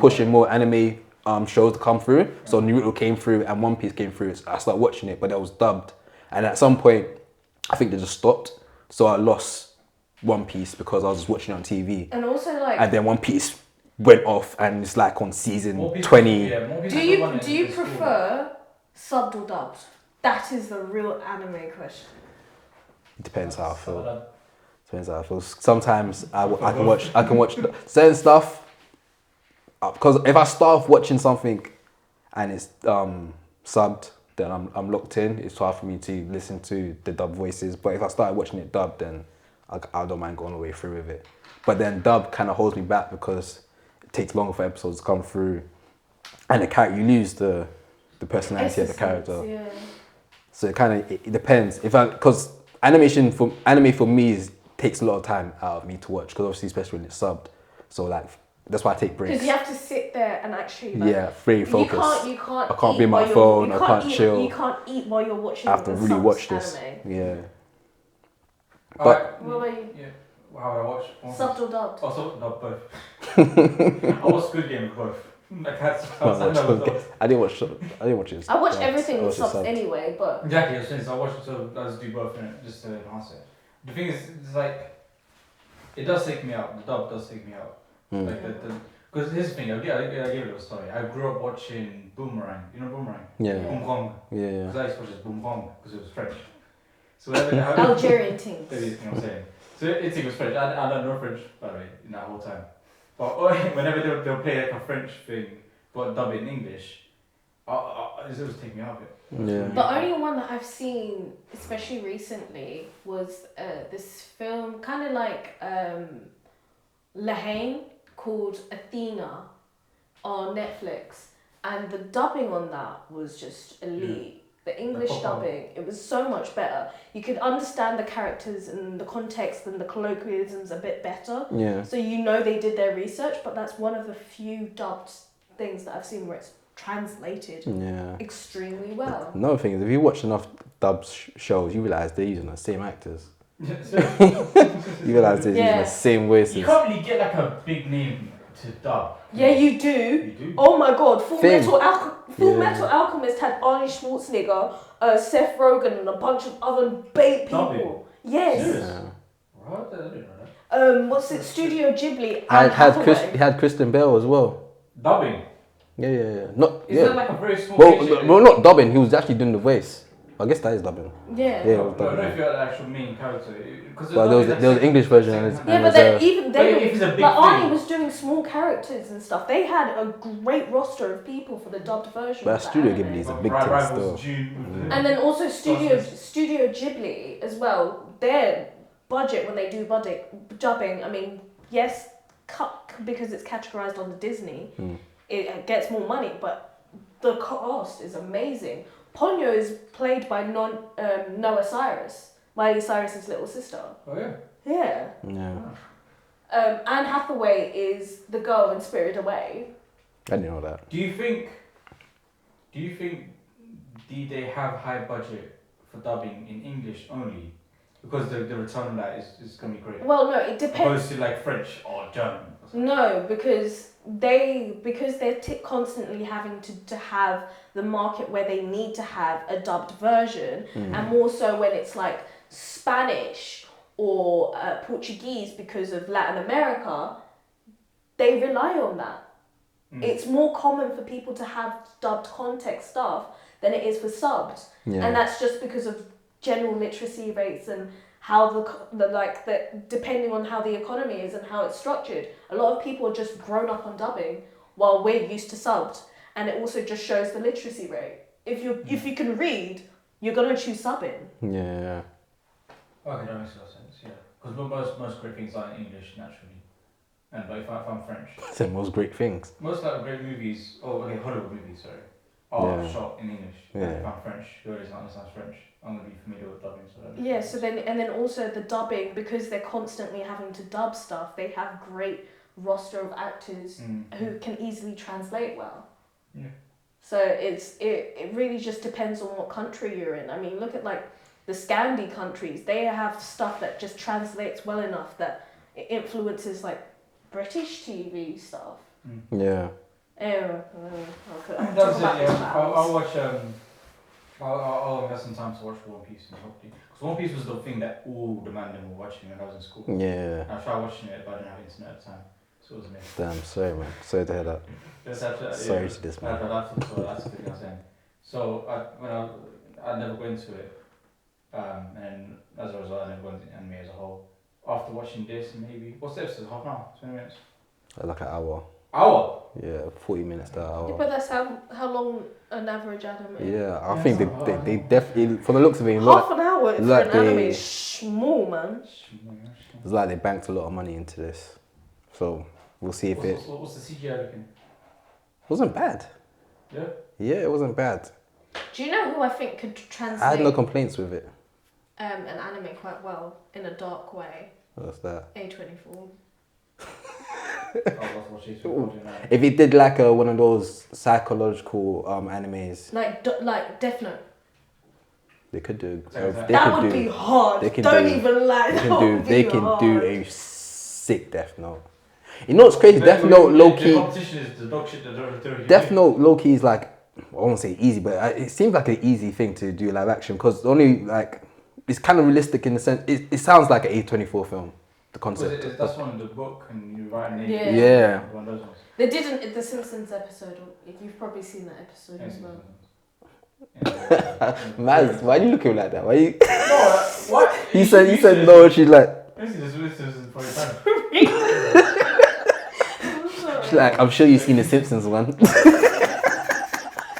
pushing more anime shows to come through. So Naruto came through and One Piece came through. So I started watching it, but it was dubbed, and at some point, I think they just stopped. So I lost One Piece because I was just watching it on TV. And also like. And then One Piece went off, and it's like on season 20. Do you prefer subbed or dubbed? That is the real anime question. It depends how I feel. Sometimes I can watch certain stuff because if I start off watching something and it's subbed, then I'm locked in. It's hard for me to listen to the dub voices. But if I started watching it dubbed, then I don't mind going all the way through with it. But then dub kind of holds me back because it takes longer for episodes to come through, and you lose the personality of the character. Yeah. So it depends. Because anime for me takes a lot of time out of me to watch, because obviously especially when it's subbed. So like that's why I take breaks. Because you have to sit there and actually free focus. You can't. I can't be on my phone. I can't chill. You can't eat while you're watching. I have to really watch this. Anime. Yeah. But what about you? Yeah. How would I watch? Subbed or dubbed? Oh, subbed, dubbed, both. I watched Squid Game both. I didn't watch it. I watch everything with subs anyway, but exactly. So I watch it, so I just do both in it just to enhance it. The thing is, it's like it does take me out. The dub does take me out. Like because here's the thing. I'll give it a story. I grew up watching Boomerang. You know Boomerang? Yeah. Boom Kong. Yeah. Because I used to watch this Boom Kong because it was French. So whenever Algerian things. You know what I'm saying? So it was French. I don't know French, by the way, in that whole time. But whenever they'll play like a French thing, but dub it in English, it always take me out of it. Yeah. The only one that I've seen, especially recently, was this film, kind of like Lahane, called Athena, on Netflix, and the dubbing on that was just elite. The English dubbing, it was so much better. You could understand the characters and the context and the colloquialisms a bit better. Yeah. So you know they did their research, but that's one of the few dubbed things that I've seen where it's translated extremely well. Another thing is, if you watch enough dubbed shows, you realise they're using the same actors. You realise they're using the same voices. You can't really get like a big name to dub. Yeah, you do. You do? Oh my god, Full Metal Alchemist had Arnie Schwarzenegger, Seth Rogen, and a bunch of other bait people. Yes. Yeah. What? I didn't know that. What's it? Studio Ghibli. Had Kristen Bell as well. Dubbing. Yeah. That like a very small? Well, not dubbing. He was actually doing the voice. I guess that is dubbing. Yeah. Yeah. I don't know if you're the actual main character. But there was an English version. But then even they, like Arnie was doing small characters and stuff. They had a great roster of people for the dubbed version. But Studio Ghibli is a big thing still. And then also Studio Ghibli as well. Their budget when they do dubbing, I mean, yes, because it's categorized under Disney, it gets more money, but the cost is amazing. Ponyo is played by Noah Cyrus, Miley Cyrus's little sister. Oh yeah. Yeah. Yeah. Anne Hathaway is the girl in Spirited Away. I didn't know that. Do you think they have high budget for dubbing in English only? Because the return on that is going to be great. Well, no, it depends. Opposed to like French or German. No, because they're constantly having to have the market where they need to have a dubbed version, and more so when it's like Spanish or Portuguese because of Latin America, they rely on that. It's more common for people to have dubbed context stuff than it is for subbed, and that's just because of general literacy rates and how the depending on how the economy is and how it's structured, a lot of people are just grown up on dubbing while we're used to subbed, and it also just shows the literacy rate. If you can read, you're gonna choose subbing. Yeah. Okay, that makes a lot of sense. Yeah, because most great things are in English naturally, and but if I'm French, It's the most great things. most like great movies, Hollywood movies, sorry, are shot in English. Yeah. And if I'm French, who already understands French, I'm gonna be familiar with dubbing. So that makes Yeah, sense. so then also the dubbing, because they're constantly having to dub stuff, they have great roster of actors who can easily translate well. Yeah. So it really just depends on what country you're in. I mean, look at like the Scandi countries. They have stuff that just translates well enough that it influences like British TV stuff. Yeah. I'll watch. I'll invest some time to watch One Piece and hopefully, because One Piece was the thing that all the man were watching when I was in school. Yeah. I tried watching it, but I didn't have internet at the time, so it was amazing. Damn, sorry, man. Sorry to hear that. Sorry to this, man. That's the thing I'm saying. So I never got into it, and as a result, I never got into anime as a whole. After watching this, maybe what's the episode? Half an hour, 20 minutes. Like an hour. Hour. Yeah, 40 minutes to an hour. Yeah, but that's how long an average anime is. Yeah, I think they definitely, from the looks of it, Half an hour for like an anime they- is small, man. it's like they banked a lot of money into this. So we'll see if it What's the CGI looking? wasn't bad. Yeah. Yeah, it wasn't bad. Do you know who I think could translate I had no complaints with it. an anime quite well in a dark way? What's that? A24. If he did like one of those psychological animes, Like Death Note. they could do. That would be hard. They can Don't do- even lie. They can do a sick Death Note. You know what's crazy? Death Note low The key. competition is the dog shit that they're Death Note low key is like, I won't say easy, but it seems like an easy thing to do live action because only like it's kind of realistic in the sense it sounds like an A24 film. The concept. That's one in the book and you write a name. Yeah. Yeah. One of those ones. They didn't in the Simpsons episode. You've probably seen that episode as well. Maz, why do you look at me like that? Why you? No, what? You said no. She's like, This is for your time. she's like, I'm sure you've seen the Simpsons one.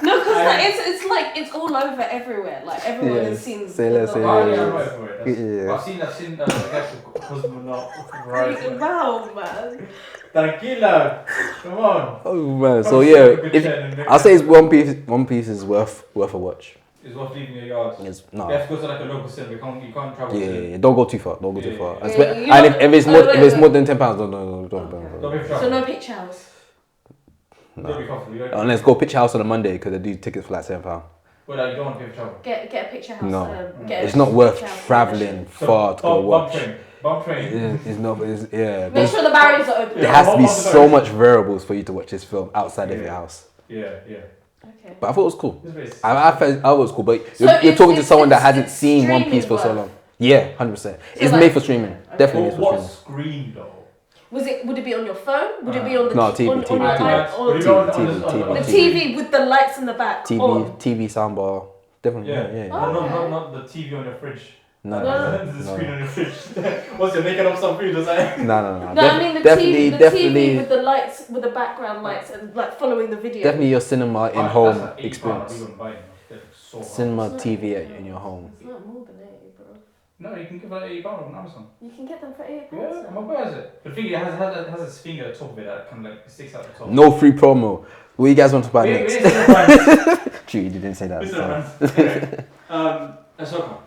No, because like, it's all over everywhere. Like everyone has seen. Say less, say Oh, less. yeah, I'm right for it. Yeah. I've seen I guess Cosmonaut. Right. Wow, man. Tranquila. Come on. Oh man, so yeah, I'll say it's One Piece is worth a watch. It's worth leaving your yard. It's You no. have to go to like a local cinema. You can't travel. Yeah, don't go too far. Don't go too Yeah, far. yeah. Yeah, And you if it's don't- more wait, if it's wait. more than £10, don't. Don't be So no picture house. Don't be comfortable. You don't- Unless go Picture House on a Monday because they do tickets for like £7. Well, like, you don't want to pay for travel. Get a picture house. No. Get It's a not worth picture house traveling So, far to go watch. Bump train. It's not. It's, yeah. Make sure the barriers are open. There has to be so much variables for you to watch this film outside of your house. Yeah. Okay. But I thought it was cool. This place. I felt it was cool, but So you're talking to it's- someone that it's- hasn't it's seen One streaming Piece for so worth. long. Yeah, 100%. It's like- made for streaming. Definitely made What for streaming. screen though? Would it be on your phone? Would it be on the No, TV, on TV, your TV. iPad or Would it be on the the TV with the lights in the back? TV, on? TV soundbar. Definitely. Yeah. Yeah. Oh. Not the TV on your fridge. No, The screen on your fridge. What's you're making up some food or something? No. No, I mean the TV with the lights, with the background lights, and like following the video. Definitely your cinema in home experience. Cinema It's not TV £80. in your home. It's not more than 80, bro. No, you can give that £80 on Amazon. You can get them for £80. Yeah, how bad is it? The thing it has this finger at the top of it that kind of like sticks out the top. No free promo. What you guys want to buy We next? didn't say the brand. True, you didn't say that. We Sorry. said the brand. Ahsoka.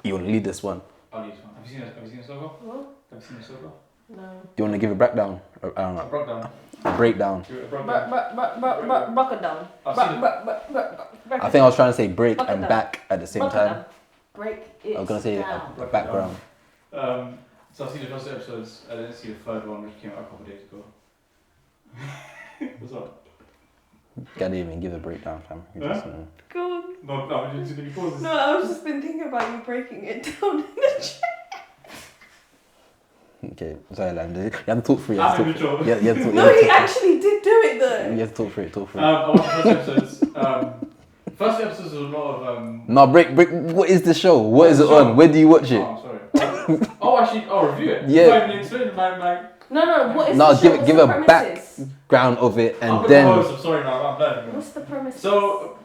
You want to lead this one? I'll leave this one. Have you seen Ahsoka? What? Have you seen Ahsoka? No. Do you want to give a breakdown? I don't I know. broke down. A breakdown. I broke down. Rock it down. I've seen it. I think I was trying to say break Break it and down. back at the same Rock it time. down. Break it I was gonna say down. a background. So I've seen the first episodes. I didn't see the third one, which came out a couple of days ago. What's up? Can't even give a breakdown, fam. You just, Go on. No, you pause this. No, I've just been thinking about you breaking it down in the chat. Okay, sorry, Lam. You have to talk through it. You have to I'm talk through in it. You have to talk- you No, have to he talk- actually did do it though. you have to talk through it. Talk through it. I watched the first episodes. First episodes was a lot of. No, break. What is the show? What is it on? Where do you watch Oh, it? I'm sorry. I'll review it. Yeah. Not even explain my. No, what is No, the show? What's give the a premises? background of it, I'm and the then host, I'm sorry, no, I'm learning. What's the premise? So,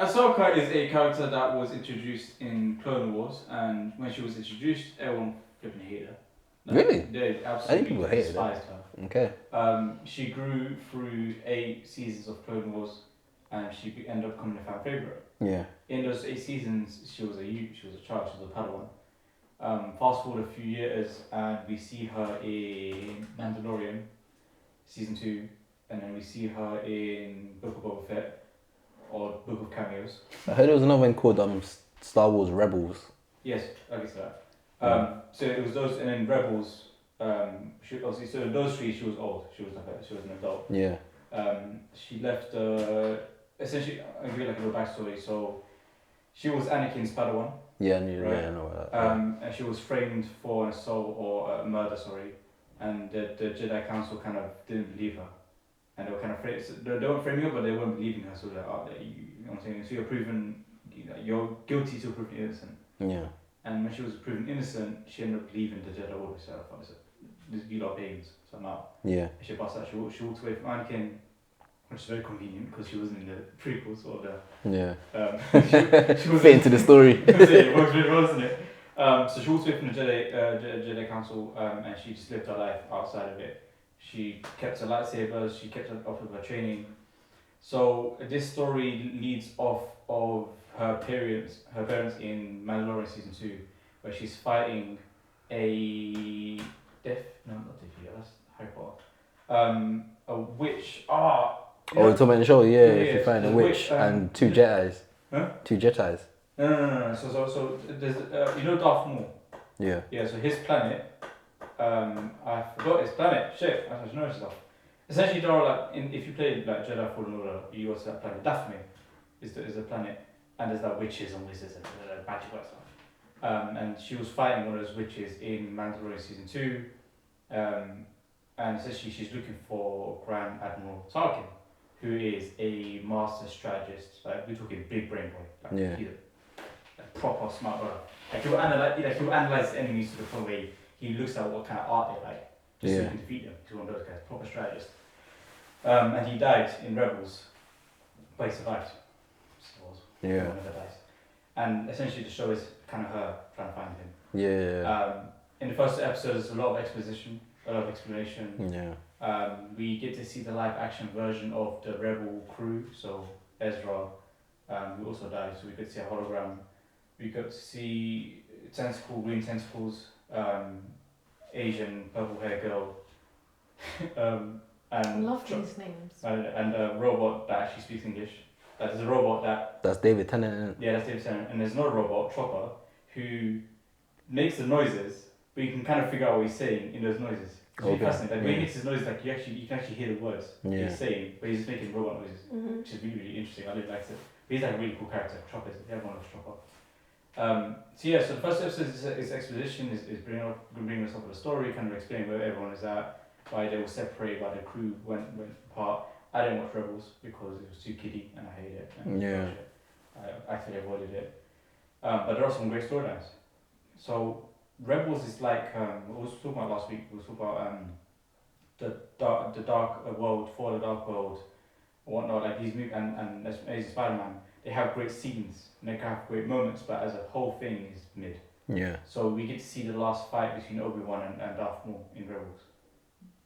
Ahsoka is a character that was introduced in Clone Wars, and when she was introduced, everyone flipping hated her. Really? They I think absolutely people hated despised her. okay. She grew through 8 seasons of Clone Wars, and she ended up becoming a fan favorite. Yeah. In those 8 seasons, she was a child, she was a Padawan. Fast forward a few years, and we see her in Mandalorian, season 2, and then we see her in Book of Boba Fett, or Book of Cameos. I heard there was another one called Star Wars Rebels. Yes, I guess that. So it was those, and then Rebels. She obviously, so in those 3 she was old. She was an adult. Yeah. She left. Essentially, I'll give you like a little backstory. So she was Anakin's Padawan. Yeah, right? yeah, I know about that. And she was framed for an assault or a murder, sorry. And the Jedi Council kind of didn't believe her, and they were kind of they weren't framing her, but they weren't believing her. So they're like, oh, you know what I'm saying? So you're proven, you're guilty till proven innocent. Yeah. And when she was proven innocent, she ended up leaving the Jedi Order. So I said, you lot pagans, so I'm out. Yeah. She passed out. She walked away from Anakin, which is very convenient because she wasn't in the prequels or the. Yeah. She was fit into the story. It works really well, doesn't it? So she walked away from the Jedi Council, and she just lived her life outside of it. She kept her lightsabers. She kept up with her training. So this story leads off of her parents in Mandalorian season 2, where she's fighting a that's Harry Potter. A witch. You're talking about the show, yeah. If you yes, find a the witch and 2 Jedis. Huh? 2 Jedis. No. So there's Darth Maul. Yeah. Yeah. So his planet. I forgot his planet. Shit. I should know stuff. Essentially, there are like if you play like Jedi Fallen Order, you also that planet. Daphne is the planet, and there's like witches and wizards and magical stuff. And she was fighting one of those witches in Mandalorian season 2. And essentially, she's looking for Grand Admiral Tarkin, who is a master strategist. Like we're talking big brain boy. Like, Yeah. He's a proper smart brother. Like he'll analyze enemies to the point where he looks at what kind of art they like, just so he can defeat them. He's one of those guys, proper strategist. And he died in Rebels, but he survived. Yeah. Never dies. And essentially, the show is kind of her trying to find him. Yeah. In the first episode, there's a lot of exposition, a lot of explanation. Yeah. We get to see the live action version of the Rebel crew, so Ezra, who also died, so we could see a hologram. We got to see green tentacles, Asian purple hair girl, and I love these names. and a robot that actually speaks English. There's a robot that. That's David Tennant, isn't it? Yeah, that's David Tennant, and there's another robot, Chopper, who makes the noises, but you can kind of figure out what he's saying in those noises. It's really fascinating. Like when he makes his noises, like you can actually hear the words he's saying, but he's just making robot noises, which is really, really interesting. I really liked it. But he's like a really cool character. Chopper, everyone loves Chopper. So the first episode is exposition, is bringing us up with a story, kind of explaining where everyone is at, why they were separated, why the crew went apart. I didn't watch Rebels because it was too kiddie and I hated it. And I actually avoided it. But there are some great storylines. So Rebels is like we was talking about last week. We was talking about the dark world, For the Dark World, or whatnot. Like these movies and Amazing Spider-Man, they have great scenes and they can have great moments, but as a whole thing is mid. Yeah. So we get to see the last fight between Obi-Wan and Darth Maul in Rebels.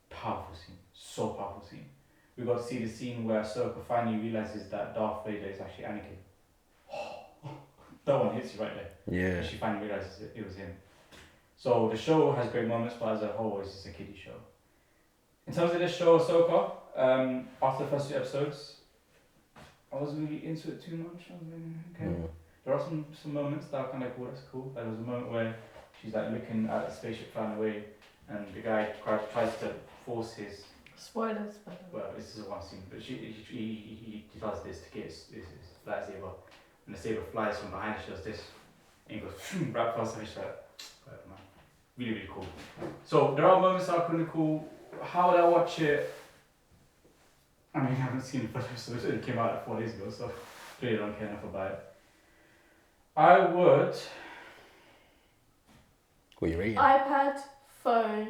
Powerful scene, so powerful scene. We got to see the scene where Ahsoka finally realizes that Darth Vader is actually Anakin. That one hits you right there. Yeah. She finally realizes it was him. So the show has great moments, but as a whole, it's just a kiddie show. In terms of this show, Ahsoka, after the first 2 episodes, I wasn't really into it too much. I was like, okay. There are some moments that are kind of like, cool, that's cool. There was a moment where she's like looking at the spaceship flying away, and the guy tries to force his. Spoilers. Well, this is one scene, but he does this to get his lightsaber, and the saber flies from behind her. She does this, and he goes right past her. She's like, whatever, man. Really, really cool. So there are moments that are kind of cool. How would I watch it? I mean, I haven't seen the first episode. It came out like 4 days ago, so really don't care enough about it. I would. What are you rating? iPad, phone,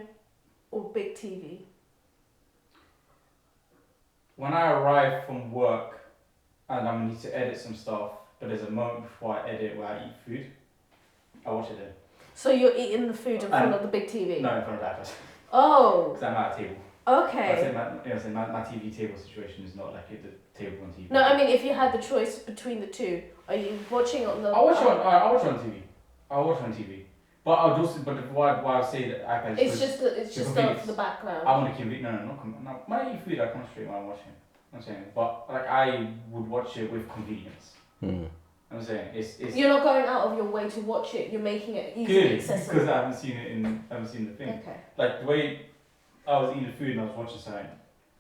or big TV? When I arrive from work and I need to edit some stuff, but there's a moment before I edit where I eat food, I watch it then. So you're eating the food in front of the big TV? No, in front of the iPad. Oh. Because I'm at a table. Okay. My TV table situation is not like the table on TV. No, I mean if you had the choice between the two, are you watching it on the? I watch it on TV. I watch it on TV. But I would also, why I say that iPad is it's just for the background. I want to keep it. No. When I eat food, I concentrate when I'm watching. I'm saying, but like I would watch it with convenience. I'm saying it's. You're not going out of your way to watch it. You're making it easily accessible. Because I haven't seen the thing. Okay. Like the way I was eating food and I was watching something,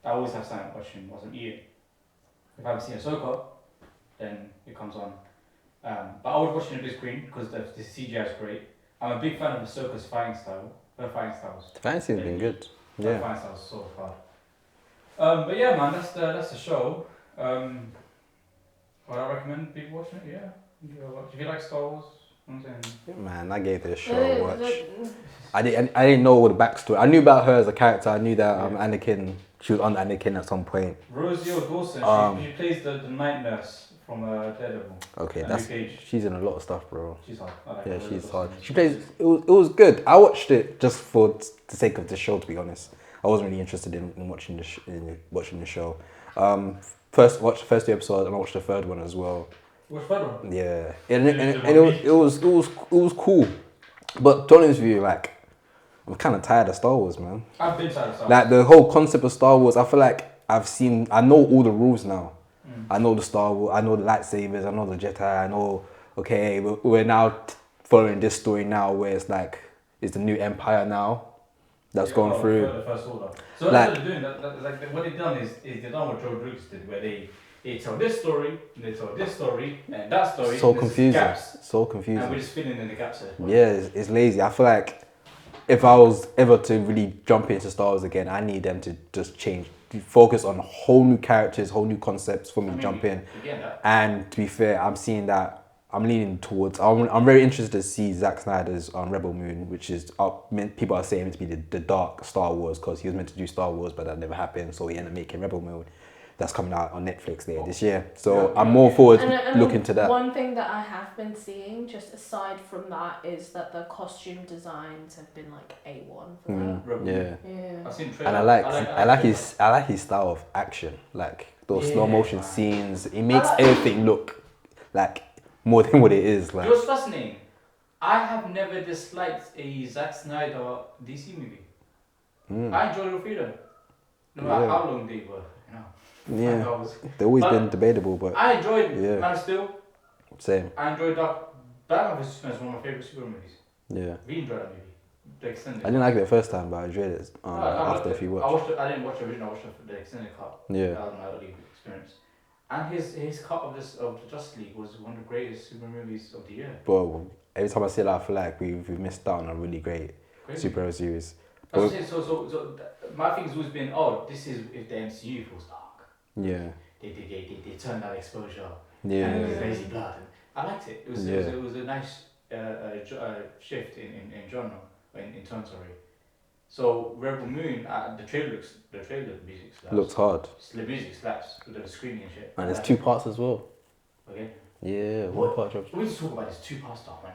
I always have something watching whilst I'm eating. If I haven't seen Ahsoka, then it comes on. But I would watch it on the big screen because the CGI is great. I'm a big fan of Ahsoka's fighting style. Her fighting styles. The fighting scene's been good. Her fighting style is so far. But yeah, man, that's the show. Would I recommend people watching it? Yeah. If you like Star Wars, I'm saying. Man, I gave this show a watch. I didn't know all the backstory. I knew about her as a character. I knew that Anakin. She was on Anakin at some point. Rosie O'Dawson. She plays the night nurse from Daredevil. Okay, she's in a lot of stuff, bro. She's hard. I like yeah, her. she's hard. She plays. It was good. I watched it just for the sake of the show. To be honest, I wasn't really interested in watching the show. Watched the first 2 episodes and I watched the third one as well. Which third one? Yeah, and it was cool. But to be honest with you, like, I'm kind of tired of Star Wars, man. I've been tired of Star Wars. Like the whole concept of Star Wars, I feel like I know all the rules now. I know the Star Wars, I know the lightsabers, I know the Jedi, I know, okay, we're now following this story now where it's like, it's the new Empire now that's going through. The First Order. So that's what they're doing. Like what they've done is they've done what George Lucas did, where they tell this story, and they tell this story, and that story. So confusing. Gaps, so confusing. and we're just filling in the gaps there. Yeah, it's lazy. I feel like if I was ever to really jump into Star Wars again, I need them to just focus on whole new characters, whole new concepts for me to jump in. And to be fair, I'm leaning towards. I'm very interested to see Zack Snyder's Rebel Moon, which is people are saying it to be the dark Star Wars because he was meant to do Star Wars, but that never happened. So he ended up making Rebel Moon. That's coming out on Netflix later this year. So I'm more forward looking to that. One thing that I have been seeing, just aside from that, is that the costume designs have been like A1 for that. Yeah. I've seen and I like his style of action, like those slow motion scenes. He makes everything look like more than what it is. Like, it was fascinating. I have never disliked a Zack Snyder DC movie. I enjoyed all three of them, no matter how long they were. Yeah, they've always been debatable, but I enjoyed Man of Steel. Same. I enjoyed Batman vs Superman is one of my favourite superhero movies. Yeah. Really enjoyed that movie. The extended. I didn't like it the first time, but I enjoyed it after a few watches. I didn't watch the original. I watched the extended cut. Yeah. That was my early experience. And his cut of the Justice League was one of the greatest superhero movies of the year. But every time I see that, I feel like we've missed out on a really great superhero series. So my thing has always been, this is if the MCU feels dark. Yeah. They turned that exposure. Yeah. And it was lazy blood. And I liked it. It was a nice shift in genre, in tone, sorry. So Rebel Moon, the trailer music slaps. Looks hard. The music slaps with the screaming and shit. And there's 2 parts as well. Okay. Yeah, one part drops. We need to talk about this 2-part stuff, man.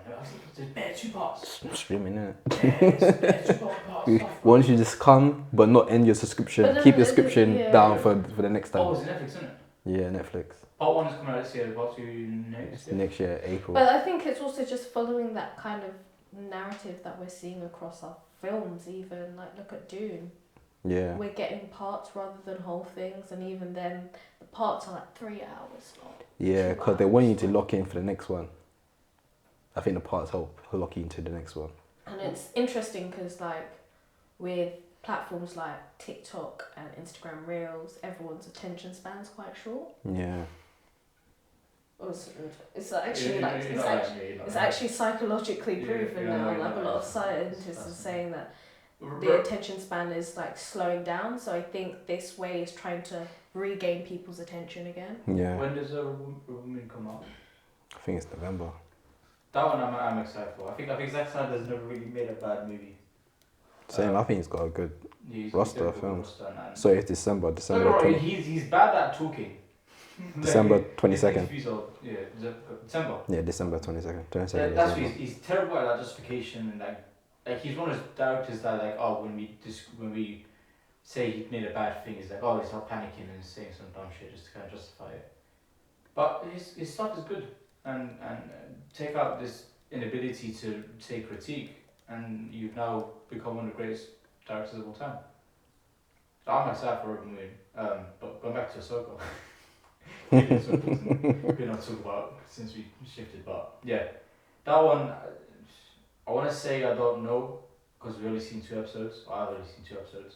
There's bare 2 parts. Streaming, innit? Yeah, there's bare 2-part stuff. Why don't you just come, but not end your subscription? Keep your subscription down for the next time. Oh, it's Netflix, isn't it? Yeah, Netflix. Part 1 is coming out this year, part 2 next year. Next year, April. But I think it's also just following that kind of narrative that we're seeing across our films, even. Like, look at Dune. Yeah. We're getting parts rather than whole things, and even then, the parts are like 3 hours long. Yeah, because they want you to lock in for the next one. I think the parts help lock you into the next one. And it's interesting because, like, with platforms like TikTok and Instagram Reels, everyone's attention span's quite short. Yeah. It's actually psychologically proven now. Like, a lot of scientists are saying that the attention span is like slowing down. So I think this way is trying to regain people's attention again. Yeah. When does a Rebel Moon come out? I think it's November. That one I'm excited for. I think Zack Snyder's never really made a bad movie. Same, I think he's got a good roster of films. So it's December No, 20. he's bad at talking. December Like, 22nd. Yeah, December. Yeah, December 22nd. 22nd. That's December. he's terrible at that justification and like he's one of those directors that like when we say he made a bad thing, he's like he's not panicking and saying some dumb shit just to kind of justify it. But his stuff is good and take out this inability to take critique and you've now become one of the greatest directors of all time. So I'm excited for Rogue Moon. But going back to Ahsoka. We're not talking about since we shifted, but yeah, that one I want to say I don't know because we've only seen 2 episodes. I've only seen 2 episodes,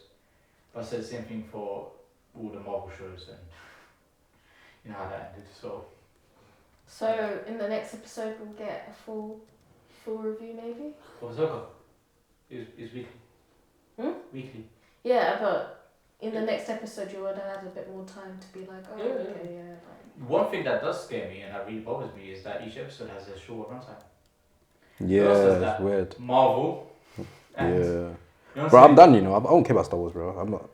but I said the same thing for all the Marvel shows and you know how that ended. So in the next episode we'll get a full review maybe. For Ahsoka, is weekly. Weekly. Yeah, but in the next episode you would have had a bit more time to be like, One thing that does scare me and that really bothers me is that each episode has a short runtime. Yeah, it's weird. Marvel. And, yeah. Bro, I'm done, I don't care about Star Wars, bro. I'm not.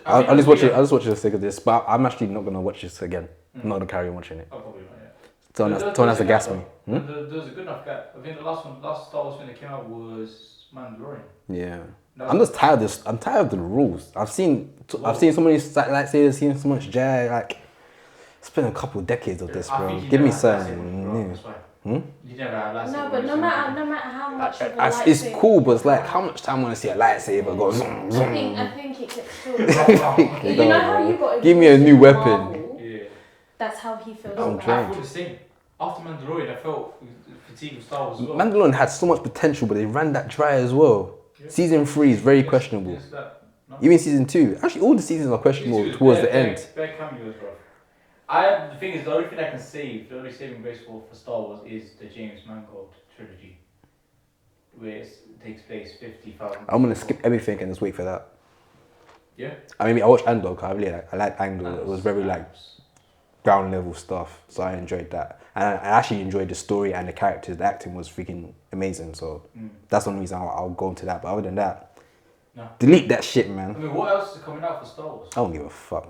I just watch it for the sake of this, but I'm actually not gonna watch this again. I'm not gonna carry on watching it. Oh, probably not, yeah. Someone has to gas me. There's a good enough gap. I think the last Star Wars film that came out was Mandalorian. Yeah. I'm just tired of this. I'm tired of the rules. I've seen so many lightsabers, seen so much jag. Like, it's been a couple of decades of this, bro. Give me something new. You never have lightsaber. No, but no matter how much of a lightsaber, it's cool, but it's like how much time I want to see a lightsaber go zoom zoom. I think it gets still. You know how you got. Give me a new weapon. Marvel, yeah. That's how he feels. No, I feel the same. After Mandalorian, I felt fatigue of Star Wars as well. Mandalorian had so much potential, but they ran that dry as well. Yeah. Season 3 is very questionable. Even season 2, actually all the seasons are questionable towards the end. Bare cameos, bro. The thing is, the only thing I can save, the only saving grace for Star Wars is the James Mangold trilogy, where it takes place 50,000. I'm gonna skip everything and just wait for that. Yeah. I mean, I watched Andor because I like Andor. It was very ground level stuff, so I enjoyed that, and I actually enjoyed the story and the characters. The acting was freaking amazing, so that's one reason I'll go into that. But other than that, delete that shit, man. I mean, what else is coming out for Star Wars? I don't give a fuck.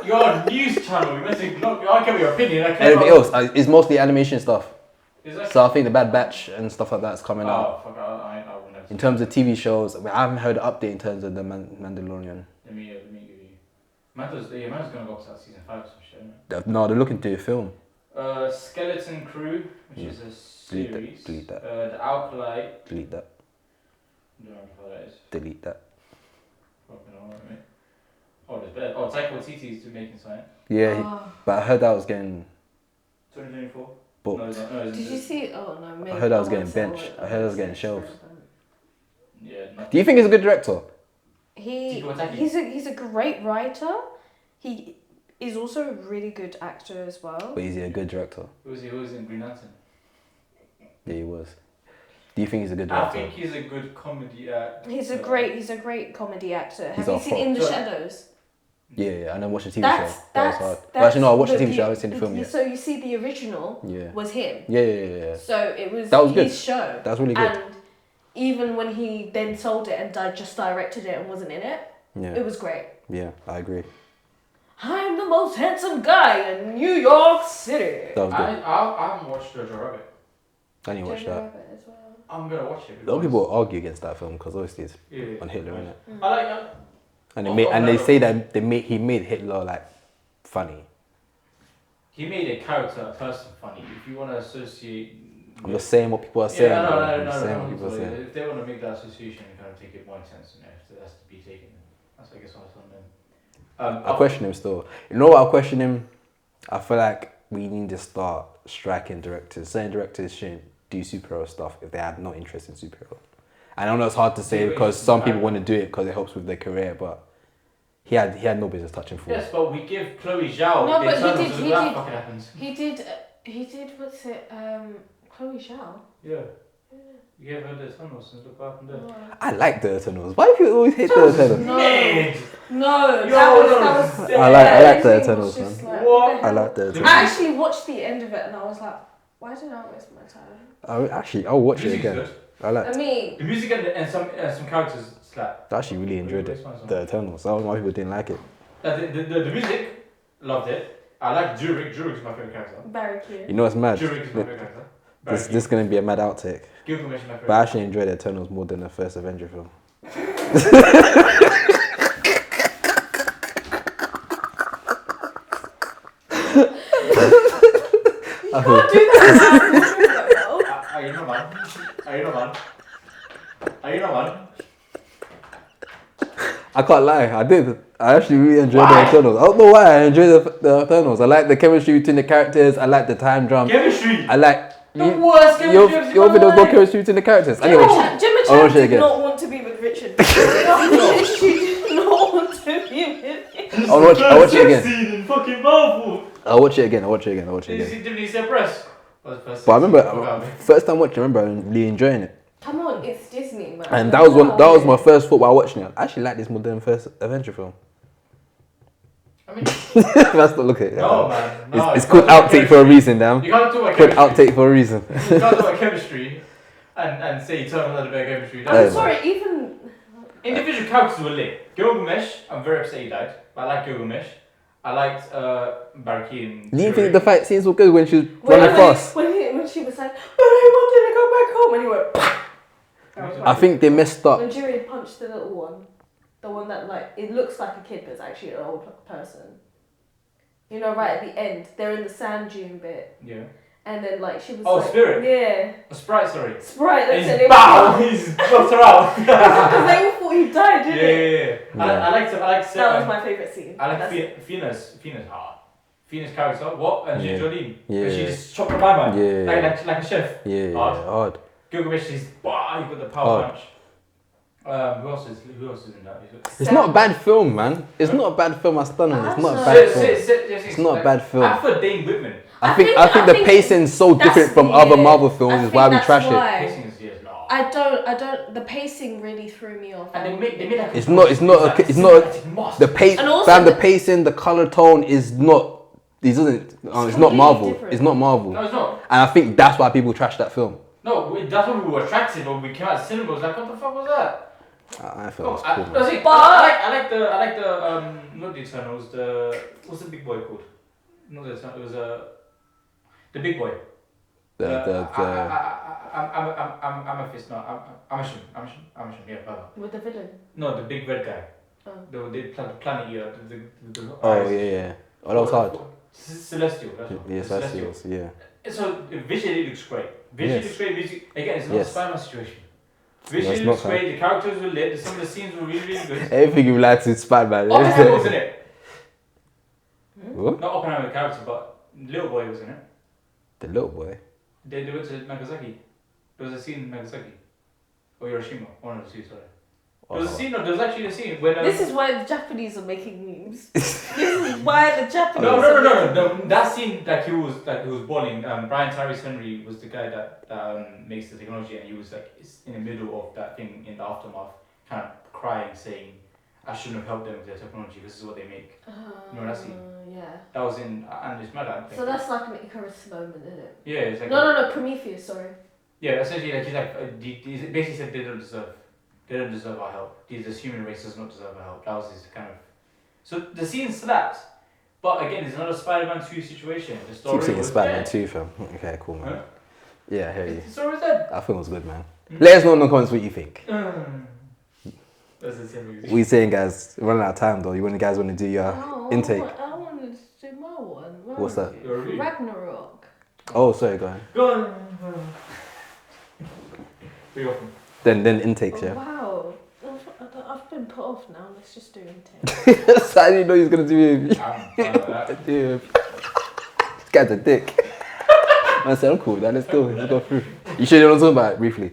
You're a news channel. You must I don't care your opinion. Everything else is mostly animation stuff. Exactly. So I think the Bad Batch and stuff like that's coming out. Fuck, I wouldn't. In terms of TV shows, I haven't heard an update in terms of the Mandalorian. Let me give you. Mando's gonna go up to season 5 or some shit, isn't it? No, they're looking to do a film. Skeleton Crew, which is a series. Delete that. The Alkali. Delete that. I don't know what that is. Delete that. Fucking alright, mate. Oh, there's better. Oh, Taika Waititi's making something. Yeah, but I heard that was getting 2024. booked. No, did you see? Oh no, maybe. I heard that was getting benched. I heard that was getting shelved. Yeah. Do you think he's a good director? He's a great writer. He is also a really good actor as well. But is he a good director? Who was in Green Lantern? Yeah, he was. Do you think he's a good director? I think he's a good comedy actor. He's a great comedy actor. Have you seen In the Shadows? Yeah, and then watch the TV show. That was hard. Well, actually, no, I watched the TV show. I haven't seen the film yet. So you see, the original was him. Yeah. So it was his good. Show. That was really good. And even when he then sold it and just directed it and wasn't in it, it was great. Yeah, I agree. I'm the most handsome guy in New York City. That was good. I haven't watched Jojo Rabbit. I didn't watch that. As well. I'm gonna watch it. A lot of people argue against that film because obviously it's on Hitler, isn't it? I like that. And they say that he made Hitler funny. He made a character, a person funny. If you want to associate, I'm just saying what people are saying. No. If they want to make that association and kind of take it more intense, it has to be taken. That's I guess what I'm saying. I question him still. You know what I question him? I feel like we need to start striking directors. Certain directors shouldn't do superhero stuff if they have no interest in superhero. And I know it's hard to say because some people want to do it because it helps with their career, but he had no business touching Thor. Yes, but we give Chloe Zhao. No, but he did. He did. What's it? Chloe Zhao. Yeah. You gave her the Eternals and look back from there. I like the Eternals. Why do you always hate the Eternals? No, that was I like the Eternals, man. What? I like the Eternals. I actually watched the end of it and I was like, Why did I waste my time? I'll watch it Music's again. good. I mean, The music and some characters slap. I actually really enjoyed it. The Eternals. I don't know why people didn't like it. The music, loved it. I like Jurek. Jurek's my favorite character. very cute. You know what's mad? Jurek is my favorite character. This is gonna be a mad outtake. Gilgamesh is my favorite. But I actually enjoyed the Eternals more than the first Avenger film. You can't do that. Are you not man? I can't lie, I did. I actually really enjoyed the Eternals. I don't know why I enjoyed the Eternals. I like the chemistry between the characters. I like the time jump. Chemistry. I like. The worst chemistry I've seen You in my think there was no life. chemistry between the characters? Jim Anyway, and I'll Chad watch it did again. not want to be with Richard. She did not want to be with him. I'll watch it again. Scene in fucking Marvel. I'll watch it again. Did he say press? But I remember first time watching. I remember really enjoying it, Come on, it's Disney, man. and that was my first thought while watching it. I actually like this more than the first Avenger film. I mean, Let's not look at it. no, man. No, It's called outtake for a reason, damn. You can't talk about Called chemistry. outtake for a reason. You can't talk about chemistry and say Eternal had a better chemistry. Yeah. That's Sorry, even individual characters were lit. Gilgamesh, I'm very upset he died. But I like Gilgamesh. I liked Baraki and. Do you think the fight scenes were good when she was when running fast? when she was like, but I wanted to go back home, and he went. I think they messed up. When Jiri punched the little one, the one that like it looks like a kid but it's actually an old person. You know, right at the end, they're in the sand dune bit, Yeah. and then like she was. Oh, like, Spirit? Yeah. A Sprite, sorry. Sprite. And That's he's it. BOW! He's knocked her out. Because they all thought he died, didn't they? Yeah. I like That was my favourite scene. I like That's- Fina's character. What? And Yeah. Jolene. Yeah. She just chopped her man. Yeah. Like a chef. Yeah, hard. Gilgamesh is he got the power Hard. punch. Who else is in that? It's not a bad film, man. It's not a bad film. I stand on it. It's not a It's bad film. It's not a bad film. I prefer Dane Whitman. I think the pacing's so different from other Marvel films. Is why we trash it. Pacing is no. I don't. The pacing really threw me off. And they made like It's not the pace. And also Fam, the the- pacing, the color tone is not. It doesn't. It's not completely Marvel. different. It's not Marvel. No, it's not. And I think that's why people trash that film. No, that's what we were attracted when we came out of cinema. Was like, what the fuck was that? I thought it No, was cool. I Man. like the not the Eternals. What's the big boy called? Not the Eternals. It was the big boy. I'm a fist. No, I'm a shim. Yeah, brother. With the villain. No, the big red guy. Oh. The planet eater. The Oh eyes. yeah. Oh, that was hard. Celestial. That's what. Yes, Celestials. Yeah. So visually it looks great. Visually Yes. looks great. Music again. It's not Yes. a Spider-Man situation. it's Visually not looks fun. great. The characters were lit. Some of the scenes were really, really good. Everything you like to Spider-Man. Oppenheimer was in it. What? Not Oppenheimer the character, but Little Boy was in it. The little boy. They went to Nagasaki. There was a scene in Nagasaki. Or Hiroshima. One of the two, sorry. There was a scene, there was actually a scene when... This is why the Japanese are making memes. This is why the Japanese No. are making That scene, he was balling. Brian Tyrese Henry was the guy that makes the technology, and he was in the middle of that thing in the aftermath, kind of crying, saying, "I shouldn't have helped them with their technology. This is what they make." You know that scene? Yeah. That was in, and it's mad. So that's like an Icarus moment, isn't it? Yeah, it's like No, Prometheus, sorry. Yeah, essentially, he basically said they don't deserve our help. This human race does not deserve our help. That was his kind of. So the scene slapped, but again, it's not a Spider-Man 2 situation. The story Keep saying was Spider-Man dead. 2 film. Okay, cool, man. Huh? Yeah, I hear you. The story was dead. That film was good, man. Let us know in the comments what you think. That's the same music. We saying, guys, we're running out of time though. You guys want to do your intake? I wanted to do my one. What's that? Your review. Ragnarok. Oh, sorry, go ahead. Go on. Be open. Then intakes, yeah. Wow. I've been put off now. Let's just do intake. So I didn't know he was gonna do it. I'm fine with that. Dude, this guy's a dick. I said, I'm cool with that. Let's go through. You sure you don't talk about it briefly?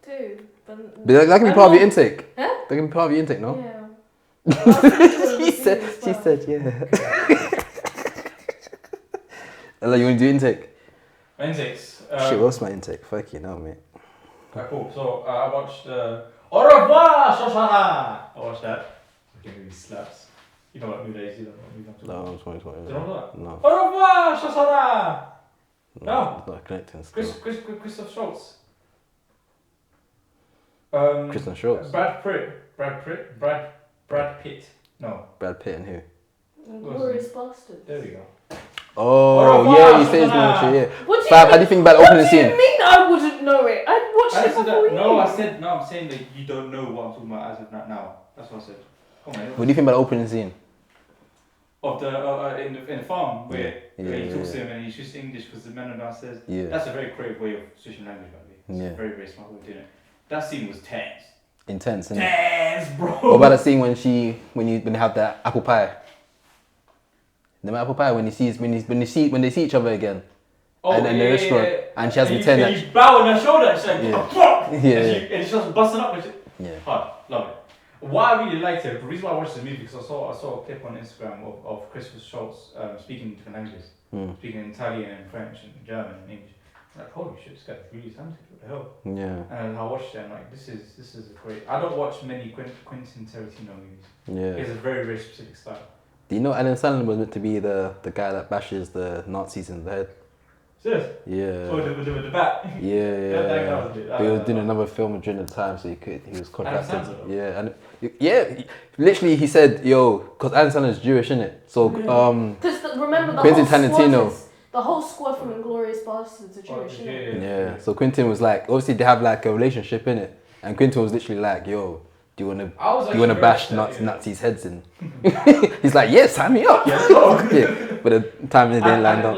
Dude, but But that can be part of your intake. Huh? That can be part of your intake, no? Yeah. She said, yeah. Ella, you want to do intake? Intakes. Shit, what's my intake? Fuck you know, mate. Okay, cool. So I watched Au revoir, Shoshana. I watched that. Okay, movie slaps. You know what movie that is? You don't know what movie I'm talking about. No, I'm 2020. You don't know that? No. Au revoir, Shoshana. No. It's not connecting still. Christoph Schultz. Kristen Schultz. Brad Pitt. No. Brad Pitt and who? Glorious Bastards. There we go. Oh, yeah, you say it's going yeah. What do Fab, how do you think about the opening scene? What do you mean I wouldn't know it? I watched it before you. No, I'm saying that you don't know what I'm talking about as of now. That's what I said. Come on, What do you think about the opening scene? Of the in the farm where he talks yeah. to him and he shoots English because the men are downstairs. Yeah. That's a very creative way of switching language, by the way. It's a very, very smart way of doing it. That scene was tense. Intense, isn't it? Tense, bro. What about the scene when they have that apple pie? The apple pie when they see each other again. Oh, and then the restaurant, and she has to pretend that. He's bowing her shoulder and she's like, Yeah. fuck! Yeah. And she's just busting up and shit. Yeah. Hard, love it. Why I really liked it, the reason why I watched this movie, because I saw a clip on Instagram of Christopher Schultz speaking different languages. Speaking Italian and French and German and English. I'm like, holy shit, this guy's really talented, what the hell? Yeah. And I watched it and I'm like, this is a great. I don't watch many Quentin Tarantino movies. Yeah. He has a very, very specific style. Do you know Alan Sandler was meant to be the guy that bashes the Nazis in the head? Serious? Yeah. Oh, with the bat? Yeah. But he was doing another film during the time, so he was contracted. Yeah, and literally he said, yo, because Alan Sandler's Jewish, innit? So, Because remember the Quentin whole Tarantino. The whole squad from Inglourious Bastards are Jewish, innit? Yeah, so Quentin was like, obviously they have like a relationship, innit? And Quentin was literally like, yo, do you wanna bash Nazis' heads in? He's like, yeah, sign me up. Yeah. But the time it didn't land up.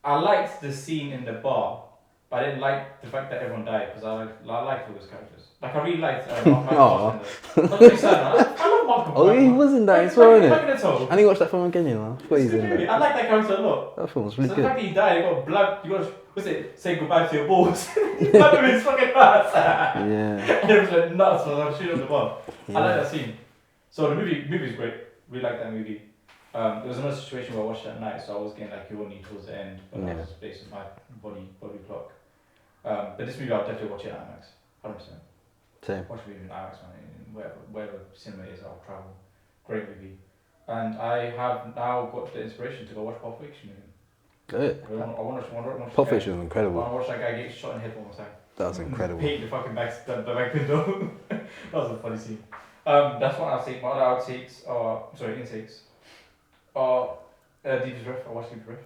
I liked the scene in the bar, but I didn't like the fact that everyone died because I liked all those characters. Like I really liked Malcolm Foster. I love Malcolm. Oh, he wasn't that as well, innit? innit? I didn't watch that film again, you know. I thought he's in there. I like that character a lot. That film was really So good. the fact that he died, you got what's it? Say goodbye to your balls. That was fucking nuts. Yeah. It was like nuts when I was shooting on the bar. Yeah. I like that scene. So the movie's great. Really like that movie. There was another situation where I watched it at night, so I was getting like horny towards the end, but that was based on my body clock. But this movie, I'll definitely watch it at IMAX, 100%. Same. Watch the movie in IMAX, man. In wherever cinema is, I'll travel. Great movie. And I have now got the inspiration to go watch Pulp Fiction again. Good. I want to watch Pulp Fiction was I incredible. want to watch that guy get shot in the head one more time. That was incredible. Paint the fucking the back window. That was a funny scene. That's one I'll take. My other intakes. Deepest Breath. I watched Deepest Breath.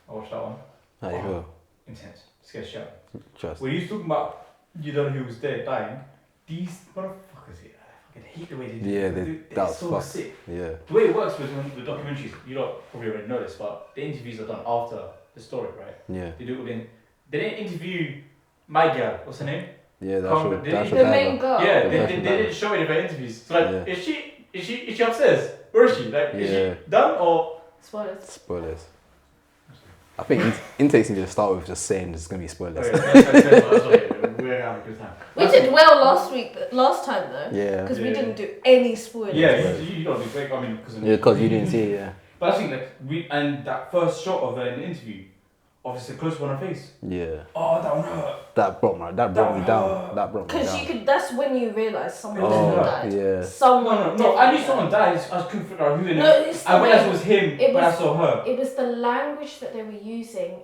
I watched that one. How you go? Intense. Scared shit. Trust. When he's talking about you don't know who was dead, dying, these motherfuckers here, I fucking hate the way they do it. That was so fucked. sick. Yeah. The way it works with documentaries, you don't probably already know this, but the interviews are done after the story, right? Yeah. They do it within. They didn't interview my girl. What's her name? Yeah, The main girl. Yeah, they didn't show it in their interviews. So like, is she upstairs? Where is she? Like, is she done or? Spoilers. I think intakes need to start with just saying there's gonna be spoilers. We're having a good time. We did well last time though. Yeah. Because we didn't do any spoilers. Yeah, you don't do great. I mean, because you didn't see it. Yeah. But I think and that first shot of her in the interview, obviously close on her face. Yeah. Oh, that one hurt. That brought me down. Because that's when you realise someone died. Yeah. Someone. No. I knew someone died. I couldn't figure out who. I realised it was him when I saw her. It was the language that they were using.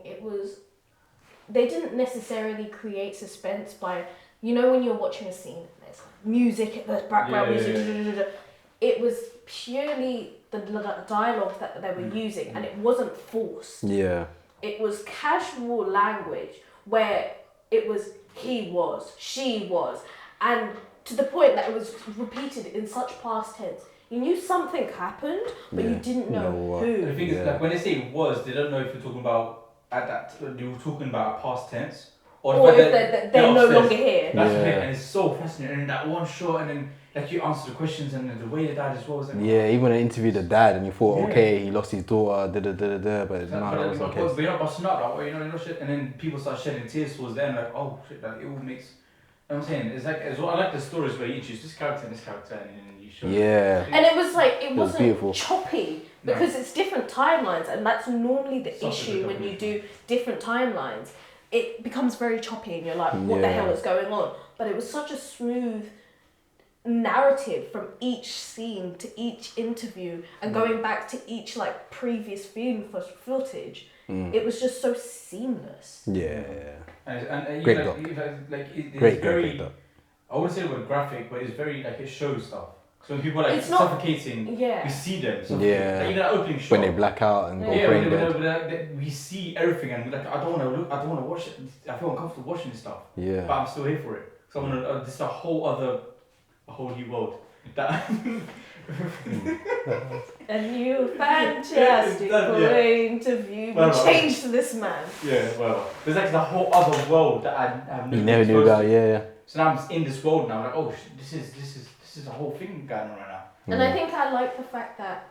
They didn't necessarily create suspense by, when you're watching a scene, there's music, there's background music. It was purely the dialogue that they were using, and it wasn't forced. Yeah. It was casual language where it was he was, she was, and to the point that it was repeated in such past tense. You knew something happened, but you didn't know who. The thing is, like when they say it was, they don't know if you're talking about they were talking about a past tense, or if they're no longer here. That's the thing, and it's so fascinating. And that one shot, and then like you answer the questions, and then the way the dad as well was like, even when I interviewed the dad, and you thought, okay, he lost his daughter, but no, that wasn't okay. But you're not busting up, like, you know shit, and then people start shedding tears towards the end, like, oh shit, like it all makes. You know what I'm saying? It's like as well. I like the stories where you introduce this character and then you show. Yeah. And it was like it wasn't beautiful. choppy because it's different timelines, and that's normally the issue when you do different timelines. It becomes very choppy, and you're like, what the hell is going on? But it was such a smooth narrative from each scene to each interview and going back to each like previous footage. It was just so seamless. Yeah. And Great like, doc. It's Great very. doc. I wouldn't say the word graphic, but it's very like it shows stuff. So when people are like It's not- suffocating, Yeah. we see them. Yeah. Like, even that opening shot. When they black out and go Yeah, brain dead. Like, we see everything, and we're like, I don't want to watch it. I feel uncomfortable watching this stuff. Yeah. But I'm still here for it. So I want to. This is a whole new world. That. A new fantastic point of view. We changed this man. Yeah, well, there's like the whole other world that I You never knew about. Yeah. So now I'm in this world now. Like, oh, this is a whole thing going on right now. And I think I like the fact that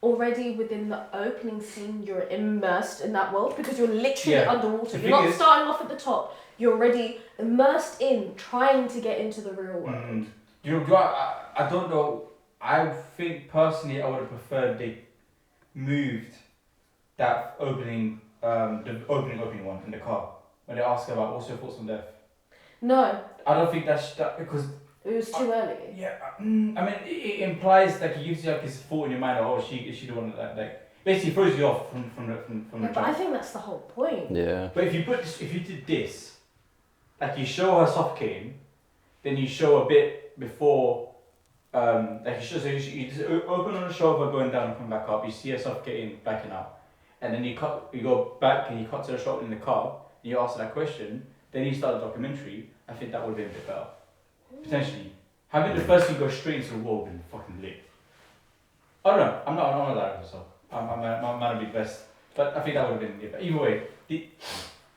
already within the opening scene you're immersed in that world because you're literally underwater. You're not starting off at the top. You're already immersed in trying to get into the real world. I don't know. I think personally I would have preferred they moved that opening, the opening one in the car when they ask about what's your thoughts on death. No. I don't think that's because it was too early. Yeah, I mean it implies like it gives you like this thought in your mind. Oh, is she the one that like basically throws you off from the But I think that's the whole point. Yeah. But if you did this, like you show her suffocating, then you show a bit before. Like you just open on the show of her going down and coming back up. You see her suffocating, backing out, and then you go back and you cut to the shot in the car. And you ask her that question. Then you start the documentary. I think that would have been a bit better. Potentially, having the first thing go straight into the wall would have been fucking lit. I don't know. I'm not a director, so I'm man be best. But I think that would have been good. Either way,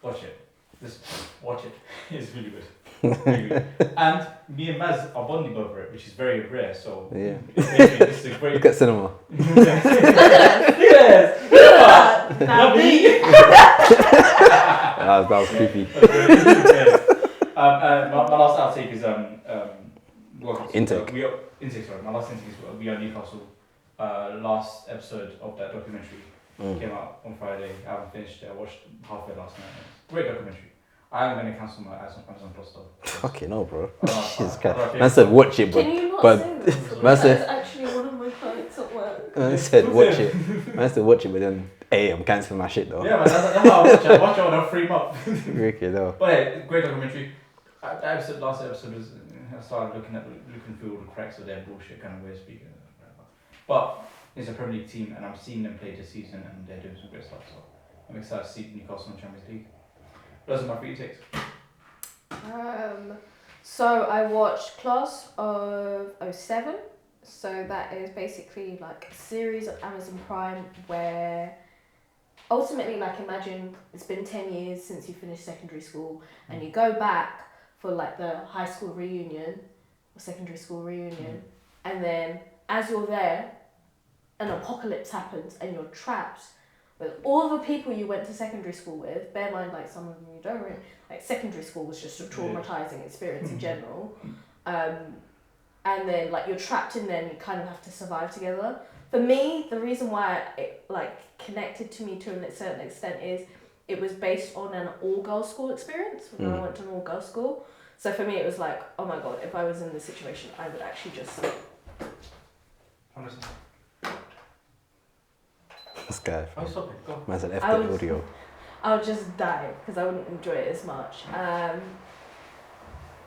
watch it. Just watch it. It's really good. Really good. And me and Maz are bonding over it, which is very rare. So Yeah. this is a great. Look at cinema. Yes. Now me. That was creepy. My last outtake is Intake. My last intake is we are Newcastle. Last episode of that documentary came out on Friday. I haven't finished it. I watched half of it last night. Great documentary. I am going to cancel my Amazon Plus though. Okay, no, bro. Jesus Man said watch it, Can you not but say this? man That said is actually one of my clients at work. man said watch it. Man said watch it, but then hey, I'm cancelling my shit though. Yeah, man, that's how I watch it. I watch it on a free month. Okay, no. But yeah, great documentary. Last episode was I started looking through all the cracks of their bullshit kind of way of speaking. But it's a Premier League team, and I'm seeing them play this season, and they're doing some great stuff. So I'm excited to see Newcastle in the Champions League. Those are my free takes. So I watched Class of 07. So that is basically like a series of Amazon Prime where ultimately, like, imagine it's been 10 years since you finished secondary school and you go back for like the high school reunion or secondary school reunion, and then as you're there, an apocalypse happens and you're trapped with all the people you went to secondary school with. Bear in mind, like, some of them you don't really, like, secondary school was just a traumatizing experience in general. And then, like, you're trapped in there and you kind of have to survive together. For me, the reason why it, like, connected to me to a certain extent is it was based on an all-girls school experience when I went to an all-girls school. So for me, it was like, oh my God, if I was in this situation, I would actually just... This guy. Oh, stop it. Go. Man said F the audio. I would just die because I wouldn't enjoy it as much.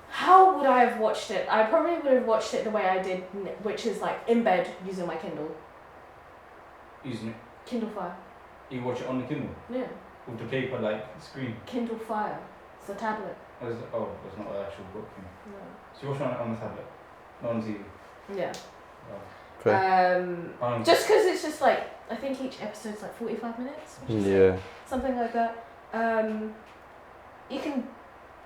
How would I have watched it? I probably would have watched it the way I did, which is like in bed using my Kindle. Using it? Kindle Fire. You watch it on the Kindle? Yeah. With the paper, like, screen? Kindle Fire. It's a tablet. It's not an actual book thing. No. So you watch it on the tablet? Not on TV? Yeah. Oh. Just because it's just like, I think each episode's like 45 minutes. Yeah. Something like that. You can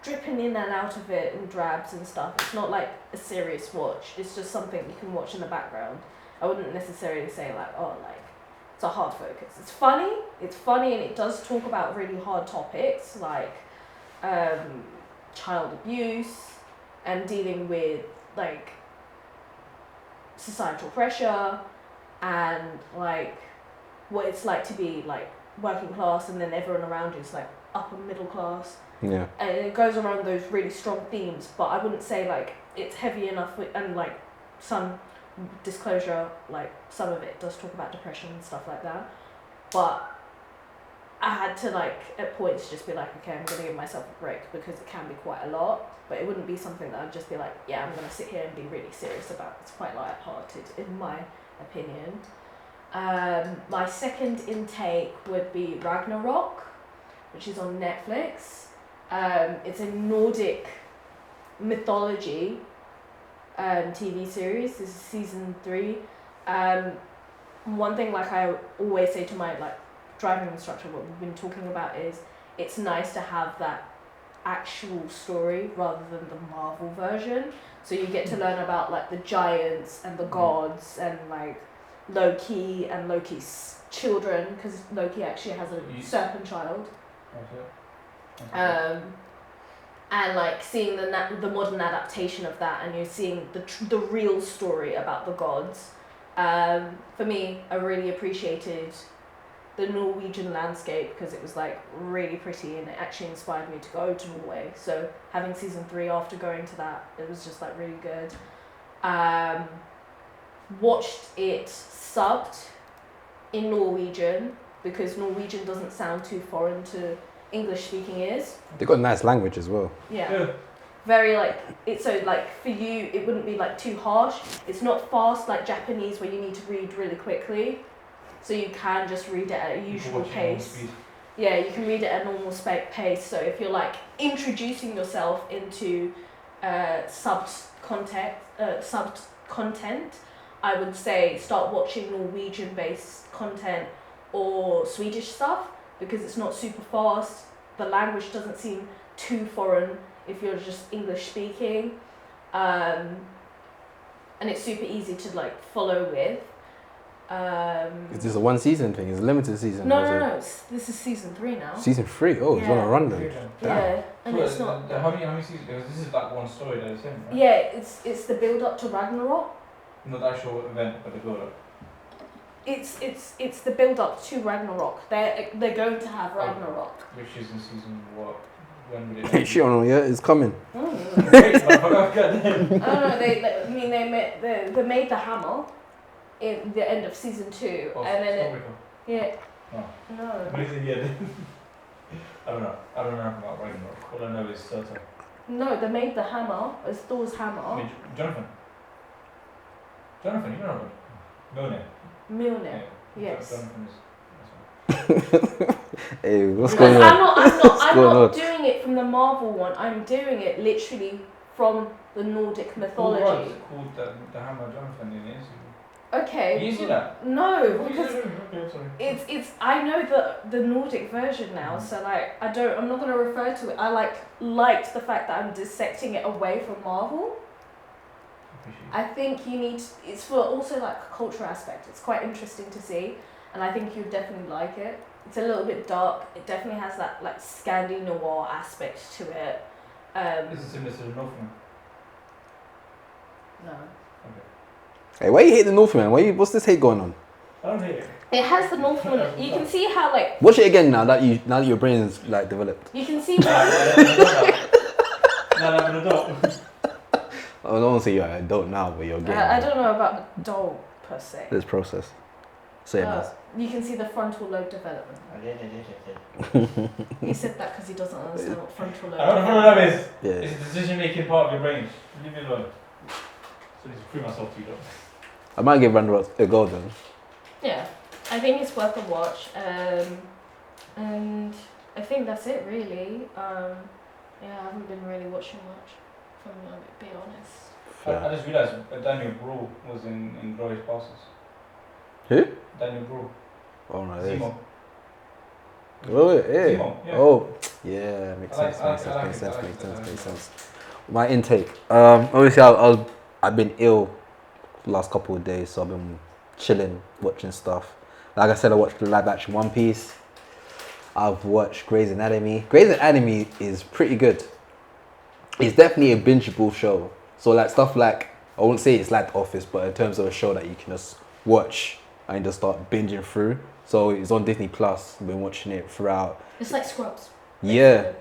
drip in and out of it in drabs and stuff. It's not like a serious watch. It's just something you can watch in the background. I wouldn't necessarily say like, oh, like, it's a hard focus. It's funny and it does talk about really hard topics like child abuse and dealing with like societal pressure and like what it's like to be like working class, and then everyone around you is like upper middle class. Yeah. And it goes around those really strong themes, but I wouldn't say like it's heavy enough and like some disclosure, like some of it does talk about depression and stuff like that, but I had to like at points just be like, okay, I'm gonna give myself a break because it can be quite a lot, but it wouldn't be something that I'd just be like, yeah, I'm gonna sit here and be really serious about. It's quite light-hearted in my opinion. My second intake would be Ragnarok, which is on Netflix. It's a Nordic mythology TV series. This is season 3. One thing like I always say to my like driving instructor, what we've been talking about is it's nice to have that actual story rather than the Marvel version. So you get to learn about like the giants and the gods and like Loki and Loki's children, because Loki actually has a serpent child. And like seeing the modern adaptation of that, and you're seeing the real story about the gods. For me, I really appreciated the Norwegian landscape because it was like really pretty, and it actually inspired me to go to Norway. So having season 3 after going to that, it was just like really good. Watched it subbed in Norwegian because Norwegian doesn't sound too foreign to English speaking ears. They got a nice language as well. Yeah. Very like it's so like for you it wouldn't be like too harsh. It's not fast like Japanese where you need to read really quickly. So you can just read it at a usual pace. Yeah, you can read it at a normal pace. So if you're like introducing yourself into subbed content, I would say start watching Norwegian based content or Swedish stuff because it's not super fast. The language doesn't seem too foreign if you're just English speaking, and it's super easy to like follow with. Is this a one season thing? Is it a limited season? No. This is season 3 now. Season 3? Oh, it's on a run then. Yeah, and it's not. How many seasons? Because this is like one story that is in, right? Yeah, it's the build up to Ragnarok. Not the actual event, but the build up. It's the build up to Ragnarok. They're going to have Ragnarok. Which is in season what? When would it? Hey, shit on them, yeah, it's coming. Wait, motherfucker, they made the hammer in the end of season 2, and then no. What is it here? I don't know about Ragnarok. All I know is Surtur. No, they made the hammer as Thor's hammer. I mean, Jonathan, you don't know about Mjolnir. Yes. Jonathan is. Hey, what's going on? I'm not doing it from the Marvel one. I'm doing it literally from the Nordic mythology. Right, it's called the Hammer Jonathan in it. Okay. You see that? No, because Okay, sorry. it's I know the Nordic version now, so like I'm not gonna refer to it. I liked the fact that I'm dissecting it away from Marvel. I think it's for also like a cultural aspect. It's quite interesting to see, and I think you'd definitely like it. It's a little bit dark. It definitely has that like Scandi noir aspect to it. Is it similar to the Northman? No. Hey, why you hate the Northman? What's this hate going on? I don't hate it. It has the Northman. You can see how like. Watch it again now that your brain is like developed. You can see. No, I'm an adult. I don't want to say you're an adult now, but you're getting. I don't know about adult per se. This process. Same as. You can see the frontal lobe development. He said that because he doesn't understand what frontal lobe. I don't know what that is. Yeah. It's a decision-making part of your brain. Leave me alone. So I need to prove myself to you, though. I might give Ragnarok a go then. Yeah, I think it's worth a watch. And I think that's it really. Yeah, I haven't been really watching much, if I'm going to be honest. I just realised Daniel Bru was in Glorious Bastards. Who? Daniel Bru. Oh no, Zemo. Oh yeah. Zemo, yeah. Oh yeah, makes I sense. like it. Makes sense. My intake. Obviously I've been ill the last couple of days, so I've been chilling, watching stuff. Like I said, I watched the live action One Piece. I've watched Grey's Anatomy. Grey's Anatomy is pretty good. It's definitely a bingeable show. So like stuff like, I won't say it's like The Office, but in terms of a show that you can just watch and just start binging through, So it's on Disney Plus. I've been watching it throughout. It's like Scrubs. Yeah,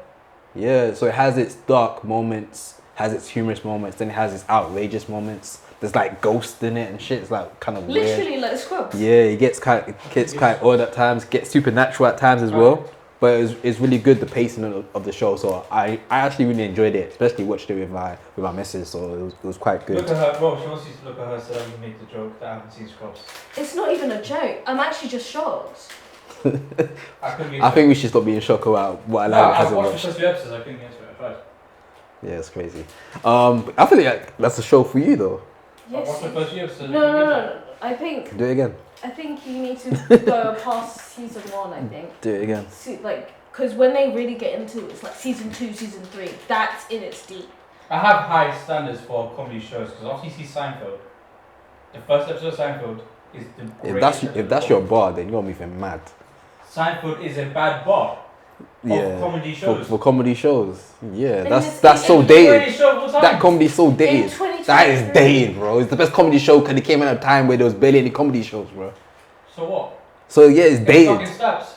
yeah. So it has its dark moments, has its humorous moments, then it has its outrageous moments. There's like ghosts in it and shit. It's like kind of weird. Literally like Scrubs. Yeah, it gets quite odd at times. Gets supernatural at times as well. But it's really good, the pacing of the show. So I actually really enjoyed it, especially watched it with my missus. So it was quite good. Look at her, bro. She wants you to look at her so you make the joke that I haven't seen Scrubs. It's not even a joke. I'm actually just shocked. I think we should stop being shocked about what Aladdin hasn't watched. I watched the first few episodes. I couldn't get into it at first. Yeah, it's crazy. I feel like that's a show for you though. Yes. I watched the first few episodes. No. I think Do it again. you need to go past season 1. I think. Do it again. Because when they really get into it, it's like season 2, season 3. That's in its deep. I have high standards for comedy shows because after you see Seinfeld, the first episode of Seinfeld is the greatest. If that's your bar, then you're moving mad. Seinfeld is a bad bar. Of comedy shows. For comedy shows. Yeah, And that's so dated. Show That comedy's so dated. That is dated, bro. It's the best comedy show because it came at a time where there was barely any comedy shows, bro. So what? So yeah, it's dated. Fucking slaps.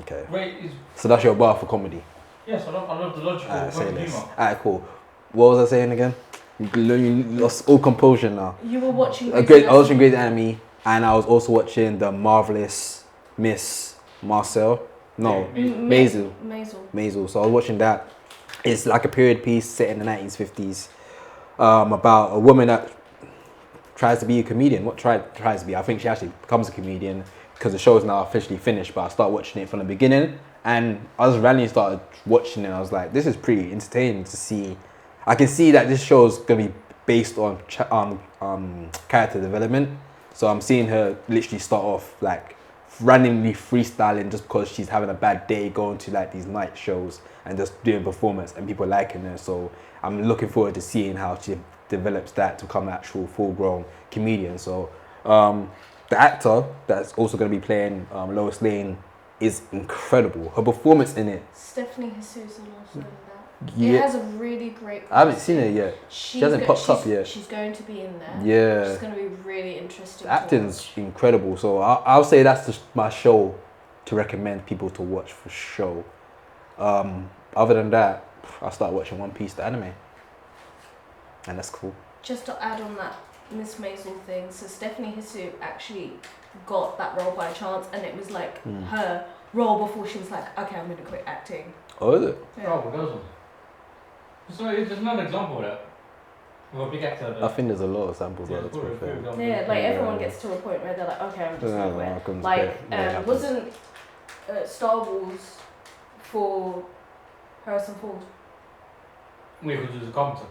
Okay. Great is. So that's your bar for comedy. Yes, I love the logical humor. Alright, cool. What was I saying again? You lost all composure now. You were watching. I was watching Grey's Anatomy, and I was also watching the marvelous Miss Marcel. No, Maisel. Maisel. So I was watching that. It's like a period piece set in the 1950s, about a woman that tries to be a comedian. What tries to be? I think she actually becomes a comedian because the show is now officially finished. But I started watching it from the beginning, and I just randomly started watching it. And I was like, this is pretty entertaining to see. I can see that this show is gonna be based on character development. So I'm seeing her literally start off like randomly freestyling just because she's having a bad day, going to like these night shows and just doing performance and people liking her. So I'm looking forward to seeing how she develops that to become an actual full-grown comedian. So the actor that's also going to be playing Lois Lane is incredible. Her performance in it. Stephanie Jesus is also in that. Yeah. It has a really great. I haven't seen it yet. She hasn't popped up yet. She's going to be in there. Yeah. It's going to be really interesting. The acting's incredible. So I'll say that's just my show to recommend people to watch for sure. Other than that, I started watching One Piece, the anime. And that's cool. Just to add on that Miss Maisel thing, so Stephanie Hisu actually got that role by chance, and it was like her role before she was like, okay, I'm going to quit acting. Oh, is it? Yeah. Oh, well, so there's another example of that. Of a big actor. I think there's a lot of samples Yeah, of it, to be fair. Yeah, like everyone gets to a point where they're like, okay, I'm just No, gonna I couldn't quit. quit. Yeah, Like, wasn't Star Wars for Harrison Ford? We could do the carpenter.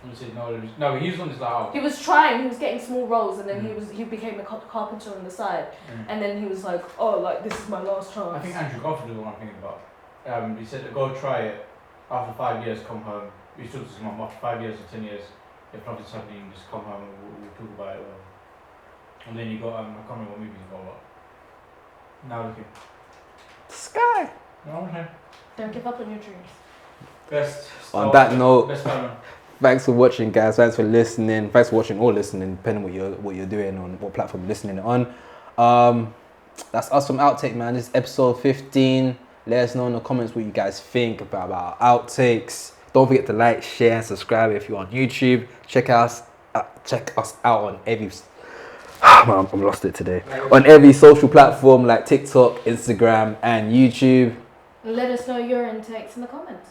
And he said no, he was on his like, oh. He was trying. He was getting small roles, and then he became a carpenter on the side, and then he was like, oh, like this is my last chance. I think Andrew Garfield is the one I'm thinking about. He said, go try it. After 5 years, come home. We talked to his mum. After 5 years or 10 years, if nothing's happening, just come home and we'll talk about it. And then you got, I can't remember what movie you got, but now looking. Sky. No, okay. Don't give up on your dreams. Best. On that note, best Spider-Man. thanks for watching, guys. Thanks for listening. Thanks for watching or listening, depending what you're doing on what platform you're listening on. That's us from Outtake, man. This is episode 15. Let us know in the comments what you guys think about outtakes. Don't forget to like, share, and subscribe if you're on YouTube. Check us out on every. Man, I'm lost it today. On every social platform like TikTok, Instagram, and YouTube. Let us know your intakes in the comments.